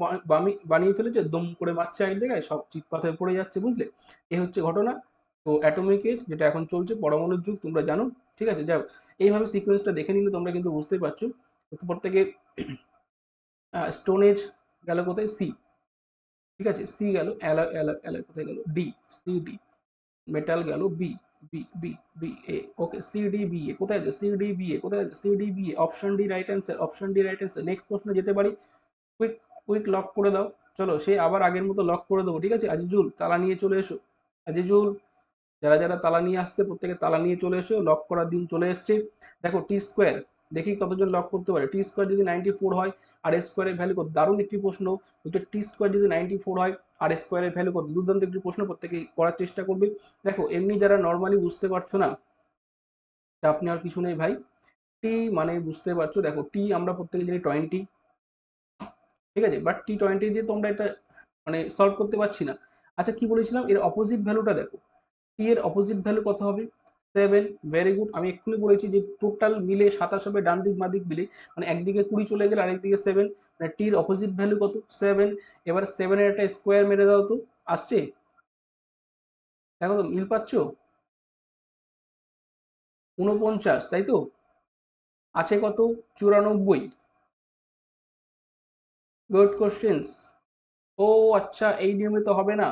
বানিয়ে ফেলেছে, দম করে মারছে এক জায়গায়, সব চিৎপাত হয়ে পড়ে যাচ্ছে, বুঝলে? এ হচ্ছে ঘটনা। তো অ্যাটমিক এজ যেটা এখন চলছে, পরমাণুর যুগ, তোমরা জানো। ঠিক আছে, যাও, এইভাবে সিকোয়েন্সটা দেখে নিলে তোমরা কিন্তু বুঝতেই পারছো। তারপর থেকে স্টোন এজ গেল কোথায়, সি, ঠিক আছে, সি গেল, অ্যালয় অ্যালয় অ্যালয় কোথায় গেল, ডি, সি ডি। মেটাল গেল B, B B B A, okay, C D B A কোথায় আছে, সি ডি বি এ কোথায় আছে, C D B A, option D right answer, option D right answer. Next প্রশ্ন যেতে পারি, quick, quick lock করে দাও। চলো, সে আবার আগের মতো লক করে দেবো, ঠিক আছে। আজিজুল তালা নিয়ে চলে এসো, আজিজুল, যারা যারা তালা নিয়ে আসতে প্রত্যেকে তালা নিয়ে চলে এসো, লক করার দিন চলে এসছে। দেখো টি স্কোয়ার, দেখি কতজন লক করতে পারে। টি স্কোয়ার যদি 94 হয়, আর স্কোয়ারের ভ্যালু কত, দারুণ একটি প্রশ্ন। বলছে টি স্কোয়ার যদি 94 হয় আর স্কোয়ারের ভ্যালু কত, দুর্দান্ত একটি প্রশ্ন, প্রত্যেকে করার চেষ্টা করবে। দেখো এমনি যারা নর্মালি বুঝতে পারছো না, চাপ নেওয়ার কিছু নেই ভাই। টি মানে বুঝতে পারছো, দেখো টি আমরা প্রত্যেকে জানি 20, ঠিক আছে, বাট T20 দিয়ে তোমরা এটা মানে সলভ করতে পারছি না। আচ্ছা কি বলেছিলাম, এর অপোজিট ভ্যালুটা দেখো, টি এর অপোজিট ভ্যালু কত হবে, 7, ভেরি গুড। আমি এক্ষুনি বলেছি যে টোটাল মিলে 27 হবে, ডান দিক বাঁ দিক মিলে, মানে একদিকে 20 চলে গেলে আরেকদিকে 7, মানে টির অপোজিট ভ্যালু কত, 7। এবার 7 এর একটা স্কোয়ার মেরে দাও তো, আসছে? দেখো তো মিল পাচ্ছ, 49, তাই তো? আছে কত, 94। Good questions. ও আচ্ছা, এই নিয়মে তো হবে না।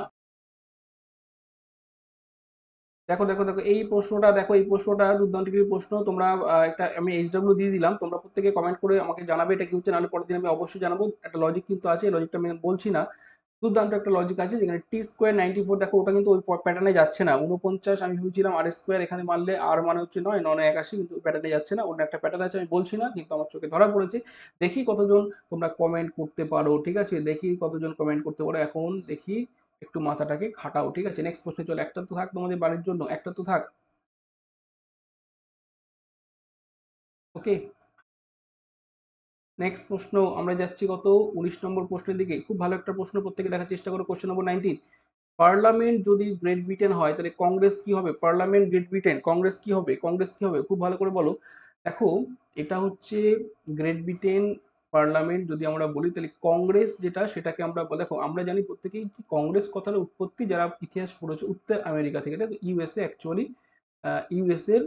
দেখো দেখো দেখো এই প্রশ্নটা, দেখো এই প্রশ্নটা দুর্দান্ত কিছু প্রশ্ন। তোমরা একটা আমি এইচডব্লিউ দিয়ে দিলাম, তোমরা প্রত্যেকে কমেন্ট করে আমাকে জানাবে এটা কি হচ্ছে, নাহলে পরের দিন আমি অবশ্যই জানাবো। একটা লজিক কিন্তু আছে, লজিকটা আমি বলছি না, দুর্দান্ত একটা লজিক আছে, যেখানে টি স্কোয়ার 94, দেখো ওটা কিন্তু ওই প্যাটার্নে যাচ্ছে না। 49 আমি ভেবেছিলাম আর স্কোয়ার, এখানে মারলে আর মানে হচ্ছে 9, 9 81, কিন্তু প্যাটার্নে যাচ্ছে না, অন্য একটা প্যাটার্ন আছে, আমি বলছি না, কিন্তু আমার চোখে ধরা পড়েছে। দেখি কতজন তোমরা কমেন্ট করতে পারো, ঠিক আছে, দেখি কতজন কমেন্ট করতে পারো এখন, দেখি। একটু মাথাটাকে খাটাও, ঠিক আছে। নেক্সট প্রশ্নে চলো, একটা তো থাক তোমাদের বাড়ির জন্য, একটা তো থাক। ওকে, নেক্সট প্রশ্ন আমরা যাচ্ছি কত, 19 নম্বর প্রশ্নের দিকে। খুব ভালো একটা প্রশ্ন, প্রত্যেকে দেখার চেষ্টা করো। কোশ্চেন নম্বর 19, পার্লামেন্ট যদি গ্রেট ব্রিটেন হয় তাহলে কংগ্রেস কি হবে? পার্লামেন্ট গ্রেট ব্রিটেন, কংগ্রেস কি হবে? কংগ্রেস কি হবে? খুব ভালো করে বলো। দেখো এটা হচ্ছে গ্রেট ব্রিটেন পার্লামেন্ট যদি আমরা বলি, তাহলে কংগ্রেস যেটা সেটাকে আমরা দেখো আমরা জানি প্রত্যেকেই কি কংগ্রেস কথার উৎপত্তি, যারা ইতিহাস পড়েছে, উত্তর আমেরিকা থেকে, তাই তো? ইউএসএ অ্যাকচুয়ালি, ইউএসএ এর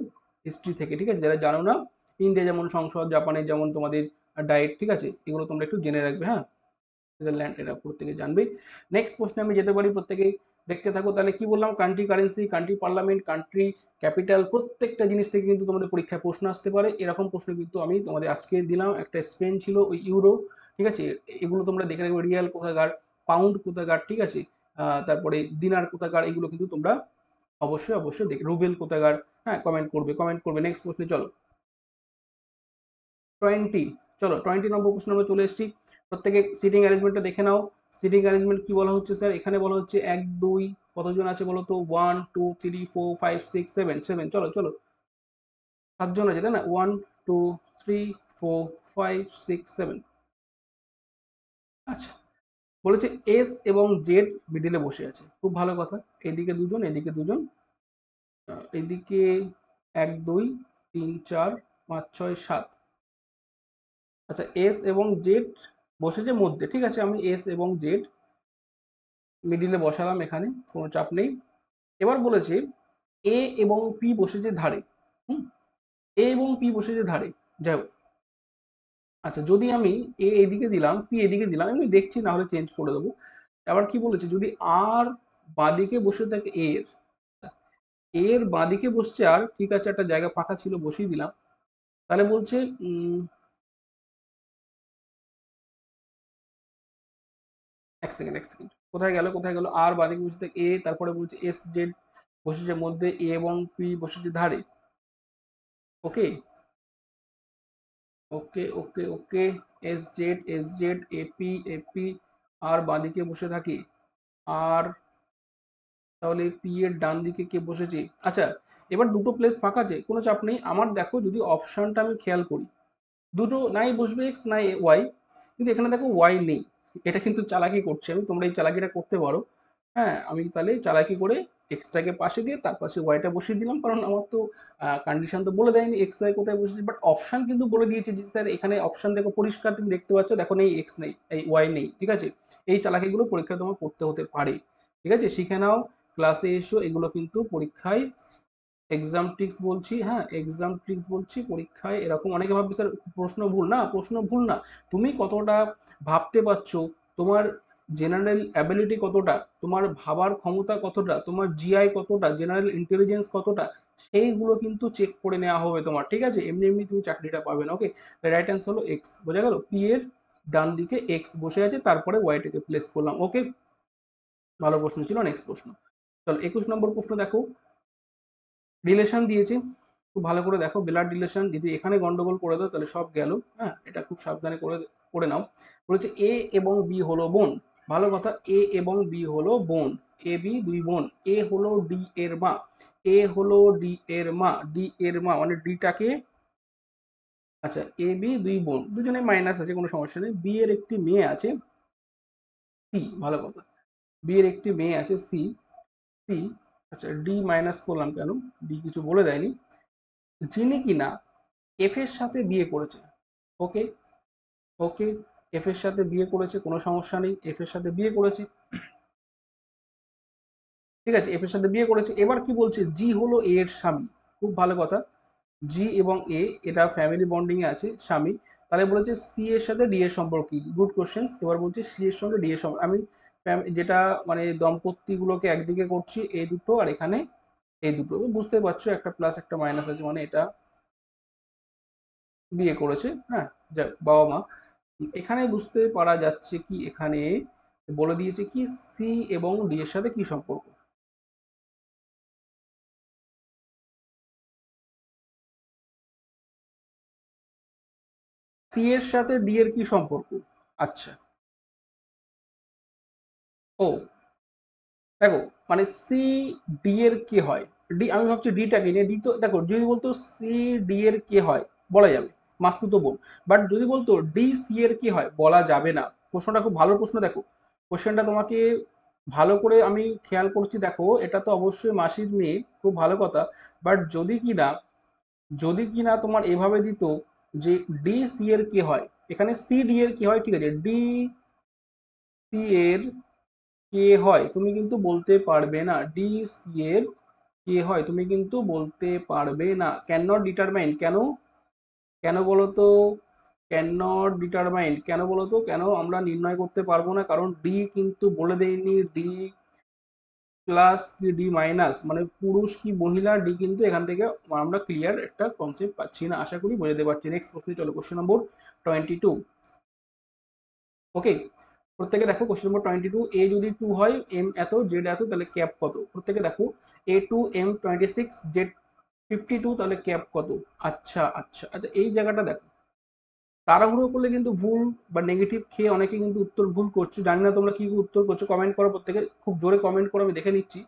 হিস্ট্রি থেকে, ঠিক আছে। যারা জানো না, ইন্ডিয়া যেমন সংসদ, জাপানের যেমন তোমাদের ডায়েট, ঠিক আছে, এগুলো তোমরা একটু জেনে রাখবে, হ্যাঁ। সুইজারল্যান্ড, এটা প্রত্যেকে জানবে। নেক্সট প্রশ্নে আমি যেতে পারি, প্রত্যেকেই দেখতে থাকো। তাহলে কি বললাম, country currency, country parliament, country capital, প্রত্যেকটা জিনিস থেকে কিন্তু তোমাদের পরীক্ষায় প্রশ্ন আসতে পারে। এরকম প্রশ্ন কিন্তু আমি তোমাদের আজকে দিলাম। একটা স্পেন ছিল, ওই ইউরো, ঠিক আছে, এগুলো তোমরা দেখে রাখবে। রিয়াল কোথাকার, পাউন্ড কোথাকার, ঠিক আছে, তারপরে দিনার কোথাকার, এগুলো কিন্তু তোমরা অবশ্যই অবশ্যই দেখে, রুবেল কোথাকার, হ্যাঁ, কমেন্ট করবে কমেন্ট করবে। নেক্সট প্রশ্নে চলো, 20, চলো 20 নম্বর প্রশ্ন আমরা চলে এসেছি। প্রত্যেকে সিটিং অ্যারেঞ্জমেন্টটা দেখে নাও। সিটিং অ্যারেঞ্জমেন্ট কি বলা হচ্ছে স্যার, এখানে বলা হচ্ছে 1 2, কতজন আছে বলো তো, 1 2 3 4 5 6 7, 7, চলো চলো, 7 জন আছে তাই না, 1 2 3 4 5 6 7। আচ্ছা, বলেছে এস এবং জেড মিডিলে বসে আছে, খুব ভালো কথা। এদিকে দুজন, এদিকে দুজন, এদিকে 1 2 3 4 5 6 7। আচ্ছা, এস এবং জেড বসেছে মধ্যে, ঠিক আছে, আমি এস এবং জেড মিডিলে বসালাম, এখানে কোনো চাপ নেই। এবার বলেছে এ এবং পি বসেছে ধারে, হুম, এ এবং পি বসেছে ধারে, যাই হোক। আচ্ছা, যদি আমি এ এদিকে দিলাম, পি এদিকে দিলাম, এমনি দেখছি, না হলে চেঞ্জ করে দেবো। আবার কি বলেছে, যদি আর বাঁদিকে বসে থাকে এর, এর বাঁদিকে বসছে আর, ঠিক আছে, একটা জায়গা ফাঁকা ছিল বসিয়ে দিলাম। তাহলে বলছে এক সেকেন্ড, এক সেকেন্ড, কোথায় গেল, কোথায় গেল, আর বাঁদিকে বসে থাকে এ, তারপরে বলছে এস জেড বসেছে মধ্যে, এ এবং পি বসেছে ধারে। Okay, okay, okay, okay. S Z, S Z, AP, AP, আর বাঁদিকে বসে থাকে আর, তাহলে পি এর ডান দিকে কে বসেছে? আচ্ছা, এবার দুটো প্লেস ফাঁকা আছে, কোনো চাপ নেই আমার। দেখো যদি অপশনটা আমি খেয়াল করি, দুটো নাই বসবে এক্স নাই ওয়াই, কিন্তু এখানে দেখো ওয়াই নেই। এটা কিন্তু চালাকি করছে আমি, তোমরা এই চালাকিটা করতে পারো। হ্যাঁ, আমি তাহলে চালাকি করে এক্সটাকে পাশে দিয়ে তার পাশে ওয়াইটা বসিয়ে দিলাম, কারণ আমার তো কন্ডিশন তো বলে দেয়নি এক্স ওয়াই কোথায় বসেছে, বাট অপশন কিন্তু বলে দিয়েছে যে স্যার এখানে অপশন দেখো পরিষ্কার, তুমি দেখতে পাচ্ছ, দেখো নেই এক্স নেই, এই ওয়াই নেই, ঠিক আছে। এই চালাকিগুলো পরীক্ষায় তোমার করতে হতে পারে, ঠিক আছে, শিখে নাও, ক্লাসে এসো, এগুলো কিন্তু পরীক্ষায় এক্সাম ট্রিক্স বলছি, হ্যাঁ এক্সাম ট্রিক্স বলছি, পরীক্ষায় এরকম অনেকে ভাববে স্যার প্রশ্ন ভুল, না প্রশ্ন ভুল না, তুমি কতটা ভাবতে পারছো, তোমার জেনারেল অ্যাবিলিটি কতটা, তোমার ভাবার ক্ষমতা কতটা, তোমার জিআই কতটা, জেনারেল ইন্টেলিজেন্স কতটা, সেইগুলো কিন্তু চেক করে নেওয়া হবে তোমার, ঠিক আছে, এমনি এমনি তুমি চাকরিটা পাবে না। ওকে, রাইট অ্যান্সার হলো এক্স, বোঝা গেল, পি এর ডান দিকে এক্স বসে আছে, তারপরে ওয়াইটাকে প্লেস করলাম। ওকে, ভালো প্রশ্ন ছিল। নেক্সট প্রশ্ন, চলো 21 নম্বর প্রশ্ন দেখো, রিলেশন দিয়েছে, খুব ভালো করে দেখো, ব্লাড রিলেশন, যদি এখানে গন্ডগোল করে দাও তাহলে সব গেল, হ্যাঁ এটা খুব সাবধানে করে করে নাও। বলেছে এ এবং বি হলো বোন, ভালো কথা, এ এবং বি হলো বোন, এ বি দুই বোন, এ হলো ডি এর মা, এ হলো ডি এর মা, ডি এর মা মানে ডিটাকে, আচ্ছা এ বি দুই বোন, দুজনে মাইনাস আছে, কোনো সমস্যা নেই, বি এর একটি মেয়ে আছে সি, ভালো কথা, বি এর একটি মেয়ে আছে সি, সি, আচ্ছা ডি মাইনাস করলাম কেন, ডি কিছু বলে দেয়নি, যিনি কিনা এফ এর সাথে বিয়ে করেছে। ওকে, ওকে, এফ এর সাথে বিয়ে করেছে, কোনো সমস্যা নেই, এফ এর সাথে বিয়ে করেছে, ঠিক আছে, এফ এর সাথে বিয়ে করেছে। এবার কি বলছে, জি হলো এ এর স্বামী, খুব ভালো কথা, জি এবং এ এটা ফ্যামিলি বন্ডিং এ আছে, স্বামী। তাহলে বলেছে সি এর সাথে ডি এর সম্পর্ক কি, গুড কোশ্চেন। এবার বলছে সি এর সঙ্গে ডি এর সম্পর্ক, আমি যেটা মানে দম্পতি গুলোকে একদিকে করছি এই দুটো, আর এখানে এই দুটো, বুঝতে পারছো একটা প্লাস একটা মাইনাস আছে, মানে এটা বিয়ে করেছে, হ্যাঁ, যাক বাবা মা। এখানে বুঝতে পারা যাচ্ছে কি, এখানে বলে দিয়েছে কি সি এবং ডি এর সাথে কি সম্পর্ক, সি এর সাথে ডি এর কি সম্পর্ক। আচ্ছা, ও দেখো, মানে সি ডি এর কে হয়, ডি আমি ভাবছি ডিটাকে নিয়ে, ডি তো দেখো যদি বলতো সি ডি এর কে হয় বলা যাবে, মাসতুতো বোন, বাট যদি বলতো ডি সি এর কি হয় বলা যাবে না। প্রশ্নটা খুব ভালো প্রশ্ন, দেখো কোশ্চেনটা তোমাকে ভালো করে আমি খেয়াল করছি, দেখো এটা তো অবশ্যই মাসির মেয়ে, খুব ভালো কথা, বাট যদি কিনা তোমার এভাবে দিত যে ডি সি এর কি হয়, এখানে সি ডি এর কি হয়, ঠিক আছে, ডি সি এর কে হয় তুমি কিন্তু বলতে পারবে না, ডি সি এর কে হয় তুমি কিন্তু বলতে পারবে না, ক্যান নট ডিটারমাইন, কেন, কেন বলো তো, ক্যান নট ডিটারমাইন কেন বলো তো, কেন আমরা নির্ণয় করতে পারবো না, কারণ ডি কিন্তু বলে দেয়নি ডি প্লাস কি ডি মাইনাস, মানে পুরুষ কি মহিলা, ডি কিন্তু এখান থেকে আমরা ক্লিয়ার একটা কনসেপ্ট পাচ্ছি না, আশা করি বোঝাতে পারছি। নেক্সট প্রশ্নে চলো, কোশ্চেন নম্বর 22। ওকে, প্রত্যেকে দেখো কোশ্চেন নম্বর 22, এ যদি 2 হয়, এম এত, জেড এত, তাহলে ক্যাপ কত, প্রত্যেকে দেখো, এ 2 এম 26, জেড 52, তাহলে ক্যাপ কত। আচ্ছা আচ্ছা আচ্ছা, এই জায়গাটা দেখো, তাড়াহুড়ো করলে কিন্তু ভুল বা নেগেটিভ খেয়ে অনেকে কিন্তু উত্তর ভুল করছো, জানি না তোমরা কি উত্তর করছো, কমেন্ট করো, প্রত্যেকে খুব জোরে কমেন্ট করো, আমি দেখে নিচ্ছি।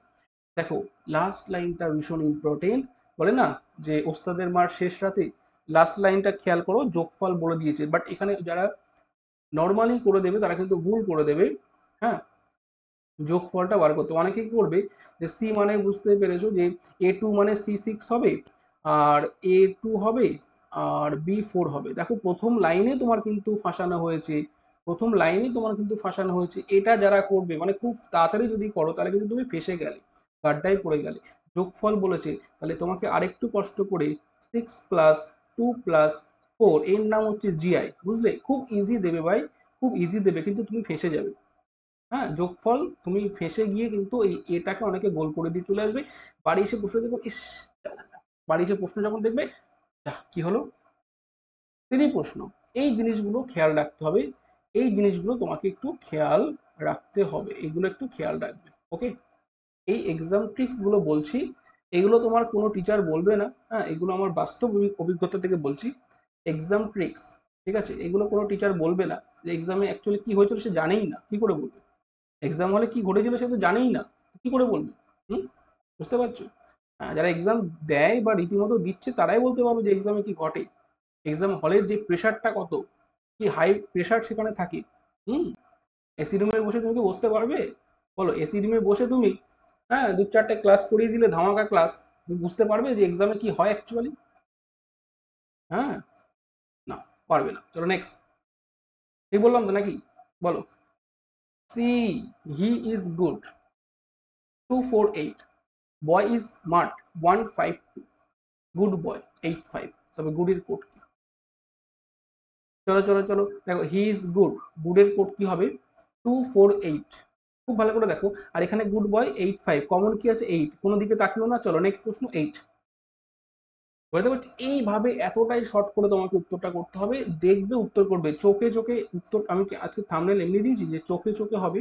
দেখো লাস্ট লাইনটা ভীষণ ইম্পর্টেন্ট, বলে না যে ওস্তাদের মার শেষ রাতে, লাস্ট লাইনটা খেয়াল করো, যোগফল বলে দিয়েছে, বাট এখানে যারা নর্মালি করে দেবে তারা কিন্তু ভুল করে দেবে, হ্যাঁ, যোগফলটা বার করতে অনেকে কি করবে, যে সি মানে বুঝতে পেরেছো যে এ টু মানে সি সিক্স হবে, আর এ টু হবে, আর বি ফোর হবে, দেখো প্রথম লাইনে তোমার কিন্তু ফাঁসানো হয়েছে, প্রথম লাইনে তোমার কিন্তু ফাঁসানো হয়েছে, এটা যারা করবে মানে খুব তাড়াতাড়ি যদি করো তাহলে কিন্তু তুমি ফেসে গেলে, গাড্ডায় পড়ে গেলে। যোগফল বলেছে, তাহলে তোমাকে আরেকটু কষ্ট করে 6+2+4 এর নাম হচ্ছে জিআই, বুঝলে? খুব ইজি দেবে ভাই, খুব ইজি দেবে, কিন্তু তুমি ফেঁসে যাবে। হ্যাঁ, যোগফল তুমি ফেঁসে গিয়ে কিন্তু এই এটাকে অনেকে গোল করে দিয়ে চলে আসবে। বাড়ি এসে প্রশ্ন দেখবে, ইস, বাড়ি এসে প্রশ্ন যখন দেখবে, কি হলো, তিনি প্রশ্ন। এই জিনিসগুলো খেয়াল রাখতে হবে, এই জিনিসগুলো তোমাকে একটু খেয়াল রাখতে হবে, এগুলো একটু খেয়াল রাখবে। ওকে, এই এক্সাম ট্রিক্স গুলো বলছি, এগুলো তোমার কোনো টিচার বলবে না, হ্যাঁ, এগুলো আমার বাস্তব অভিজ্ঞতা থেকে বলছি। এক্সাম ট্রিক্স, ঠিক আছে, এগুলো কোনো টিচার বলবে না। যে এক্সামে অ্যাকচুয়ালি কি হয়েছিল সে জানেই না, কি করে বলবে? এক্সাম হলে কি ঘটেছিল সে তো জানেই না, কি করে বলবে? হুম, বুঝতে পারছো? যারা এক্সাম দেয় বা রীতিমতো দিচ্ছে তারাই বলতে পারবে যে এক্সামে কি ঘটে। এক্সাম হলের যে প্রেশারটা কত, কি হাই প্রেশার সেখানে থাকে। হুম, এসি রুমে বসে তুমি কি বসতে পারবে? বলো, এসি রুমে বসে তুমি, হ্যাঁ, দু চারটে ক্লাস করিয়ে দিলে ধামাকা ক্লাস, তুমি বুঝতে পারবে যে এক্সামে কি হয় অ্যাকচুয়ালি? হ্যাঁ, না, পারবে না। চলো নেক্সট, ঠিক বললাম তো নাকি? বলো, see, he is good 248, boy is smart 152, good boy 85। তবে গুডের কোড কি? চলো চলো চলো, দেখো, হি ইজ গুড, গুডের কোড কি হবে? 248। খুব ভালো করে দেখো, আর এখানে গুড বয় 85, কমন কি আছে? 8, কোনো দিকে তাকিও না। চলো নেক্সট প্রশ্ন, 8। বুঝতে পারছি, এইভাবে এতটাই শর্ট করে তোমাকে উত্তরটা করতে হবে, দেখবে উত্তর করবে চোখে চোখে উত্তর। আমি কি আজকে থাম্বনেল এমনি দিয়েছি যে চোখে চোখে হবে?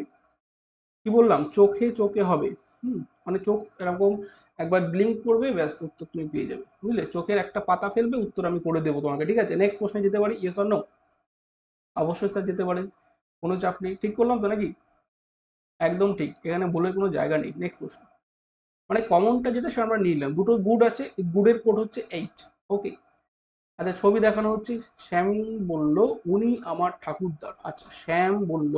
কি বললাম? চোখে চোখে হবে। হুম, মানে চোখ এরকম একবার ব্লিঙ্ক করবে, ব্যাস উত্তর তুমি পেয়ে যাবে, বুঝলে? চোখের একটা পাতা ফেলবে, উত্তর আমি করে দেবো তোমাকে, ঠিক আছে? নেক্সট প্রশ্নে যেতে পারি, ইয়েস অর নো? অবশ্যই স্যার যেতে পারেন, কোনো চাপ নেই। ঠিক করলাম তো নাকি? একদম ঠিক, এখানে ভুলের কোনো জায়গা নেই। নেক্সট প্রশ্ন, মানে কমনটা যেটা সেটা আমরা নিয়ে নিলাম, দুটো গুড আছে, গুডের কোড হচ্ছে 8। ওকে, আচ্ছা, ছবি দেখানো হচ্ছে। শ্যাম বলল, উনি আমার ঠাকুরদার। আচ্ছা, শ্যাম বলল,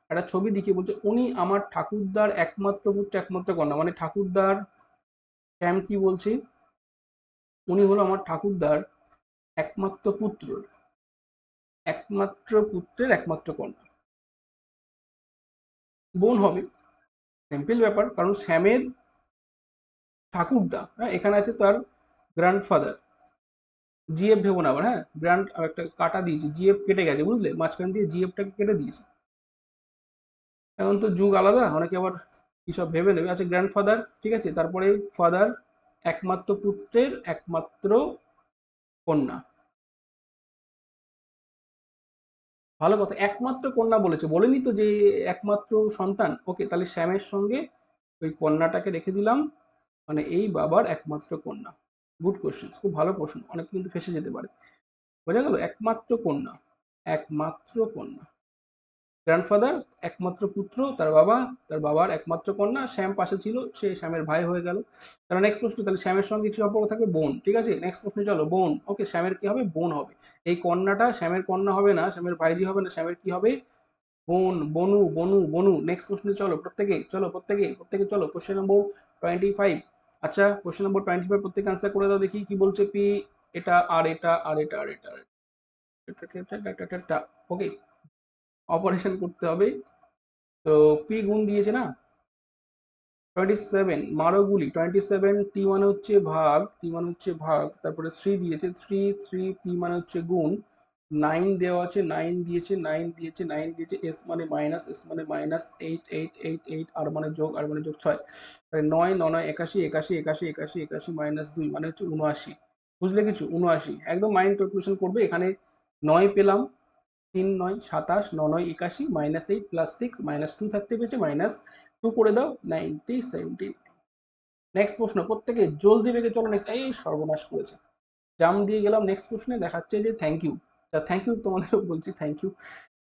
একটা ছবি দেখিয়ে বলছে উনি আমার ঠাকুরদার একমাত্র পুত্র একমাত্র কন্যা, মানে ঠাকুরদার, শ্যাম কি বলছে? উনি হলো আমার ঠাকুরদার একমাত্র পুত্র, একমাত্র পুত্রের একমাত্র কন্যা, বোন হবে। সিম্পল ব্যাপার, কারণ শ্যামের ঠাকুরদা, হ্যাঁ, এখানে আছে তার গ্র্যান্ডফাদার। জিএফ ভেবো না আবার, হ্যাঁ, গ্র্যান্ড একটা কাটা দিয়েছি, জিএফ কেটে গেছে, বুঝলে? মাঝখান দিয়ে জিএফটাকে কেটে দিয়েছি। এখন তো যুগ আলাদা, অনেকে আবার কিসব ভেবে নেবে। আচ্ছা, গ্র্যান্ডফাদার, ঠিক আছে, তারপরে ফাদার, একমাত্র পুত্রের একমাত্র কন্যা। ভালো কথা, একমাত্র কন্যা বলেছে, বলেনি তো যে একমাত্র সন্তান। ওকে, তাহলে শ্যামের সঙ্গে ওই কন্যাটাকে রেখে দিলাম, মানে এই বাবার একমাত্র কন্যা। গুড কোশ্চেন, খুব ভালো প্রশ্ন, অনেক কিন্তু ফেসে যেতে পারে। বোঝা গেল, একমাত্র কন্যা, একমাত্র কন্যা। গ্র্যান্ডফাদার, একমাত্র পুত্র, তার বাবা, তার বাবার একমাত্র কন্যা, শ্যাম পাশে ছিল, সে শ্যামের ভাই হয়ে গেল। তাহলে নেক্সট প্রশ্ন, তাহলে শ্যামের সঙ্গে কি সম্পর্ক থাকবে? বোন, ঠিক আছে। নেক্সট প্রশ্নে চলো, বোন। ওকে, শ্যামের কি হবে? বোন হবে। এই কন্যাটা শ্যামের কন্যা হবে না, শ্যামের ভাইজি হবে না, শ্যামের কি হবে? বোন, বনু, বনু, বনু। নেক্সট প্রশ্নে চলো প্রত্যেকে, চলো প্রত্যেকে প্রত্যেকে, চলো কোশ্চেন নম্বর 25। আচ্ছা, কোশ্চেন নম্বর 25 প্রত্যেকে আনসার করে দাও দেখি, কি বলছে পি? এটা আর এটা আর এটা আর এটা আর এটা। ওকে, অপারেশন করতে হবে। তো পি গুণ দিয়েছে না, 27, মারো গুলি। 27, টি মানে হচ্ছে ভাগ, টি মানে হচ্ছে ভাগ, তারপরে 3 দিয়েছে, 3 পি মানে হচ্ছে গুণ, 9 দেওয়া আছে, 9 দিয়েছে, 9 দিয়েছে, 9 দিয়েছে, এস মানে মাইনাস, এস মানে মাইনাস, 8, আর মানে যোগ, আর মানে যোগ 6, 9 9 81, 81 81 81 81 মাইনাস 2 মানে হচ্ছে 79। বুঝলে কিছু? 79, একদম মাইন্ড ক্যালকুলেশন করবে এখানে। 9 পেলাম, 3 9 27, 9 9 81, -8 +6 -2 থাকতে পেয়েছে, -2 করে দাও, 90 নেক্সট প্রশ্ন, প্রত্যেকে জলদি বেগে চলো নেক্সট। এই সর্বনাশ করেছে, জাম দিয়ে গেলাম নেক্সট প্রশ্নে, দেখাচ্ছে যে থ্যাংক ইউ। থ্যাংক ইউ তোমাদের বলছি, থ্যাংক ইউ।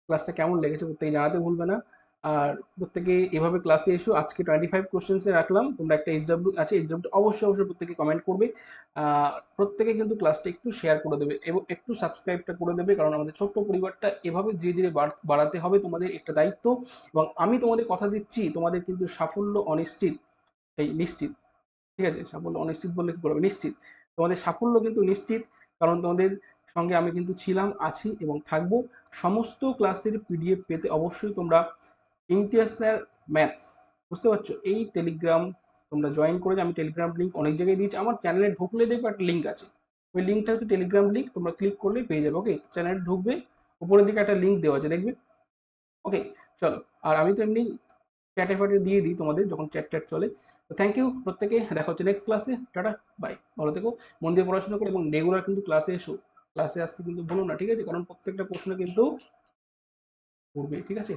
ক্লাসটা কেমন লেগেছে প্রত্যেকে জানাতে ভুলবে না। আর প্রত্যেকে এভাবে ক্লাসে এসো। আজকে 25 কোশ্চেন্সে রাখলাম, তোমরা একটা এইচডব্লিউ আছে, এইচডব্লিউ অবশ্যই অবশ্যই প্রত্যেকে কমেন্ট করবে। প্রত্যেকে কিন্তু ক্লাসটা একটু শেয়ার করে দেবে এবং একটু সাবস্ক্রাইবটা করে দেবে, কারণ আমাদের ছোট্ট পরিবারটা এভাবে ধীরে ধীরে বাড়াতে হবে, তোমাদের একটা দায়িত্ব। এবং আমি তোমাদের কথা দিচ্ছি, তোমাদের কিন্তু সাফল্য অনিশ্চিত, এই নিশ্চিত, ঠিক আছে? সাফল্য অনিশ্চিত বললে কি করবে? নিশ্চিত। তোমাদের সাফল্য কিন্তু নিশ্চিত, কারণ তোমাদের সঙ্গে আমি কিন্তু ছিলাম, আছি এবং থাকবো। সমস্ত ক্লাসের পিডিএফ পেতে অবশ্যই তোমরা ইমতিয়াজ স্যার ম্যাথস, বুঝতে পারছো, এই টেলিগ্রাম তোমরা জয়েন করে, আমি টেলিগ্রাম লিঙ্ক অনেক জায়গায় দিয়েছি, আমার চ্যানেলে ঢুকলে দেখবে একটা লিঙ্ক আছে, ওই লিঙ্কটা হচ্ছে টেলিগ্রাম লিঙ্ক, তোমরা ক্লিক করলে পেয়ে যাবে। ওকে, চ্যানেলে ঢুকবে, উপরের দিকে একটা লিঙ্ক দেওয়া আছে দেখবে। ওকে, চলো। আর আমি তো এমনি চ্যাটে ফ্যাটে দিয়ে দিই তোমাদের যখন চ্যাট ট্যাট চলে। তো থ্যাংক ইউ প্রত্যেকে, দেখা হচ্ছে নেক্সট ক্লাসে। টাটা, বাই, ভালো থেকো, মন দিয়ে পড়াশোনা করো এবং রেগুলার কিন্তু ক্লাসে এসো। ক্লাসে আসতে কিন্তু ভুলো না, ঠিক আছে? কারণ প্রত্যেকটা প্রশ্ন কিন্তু পড়বে, ঠিক আছে?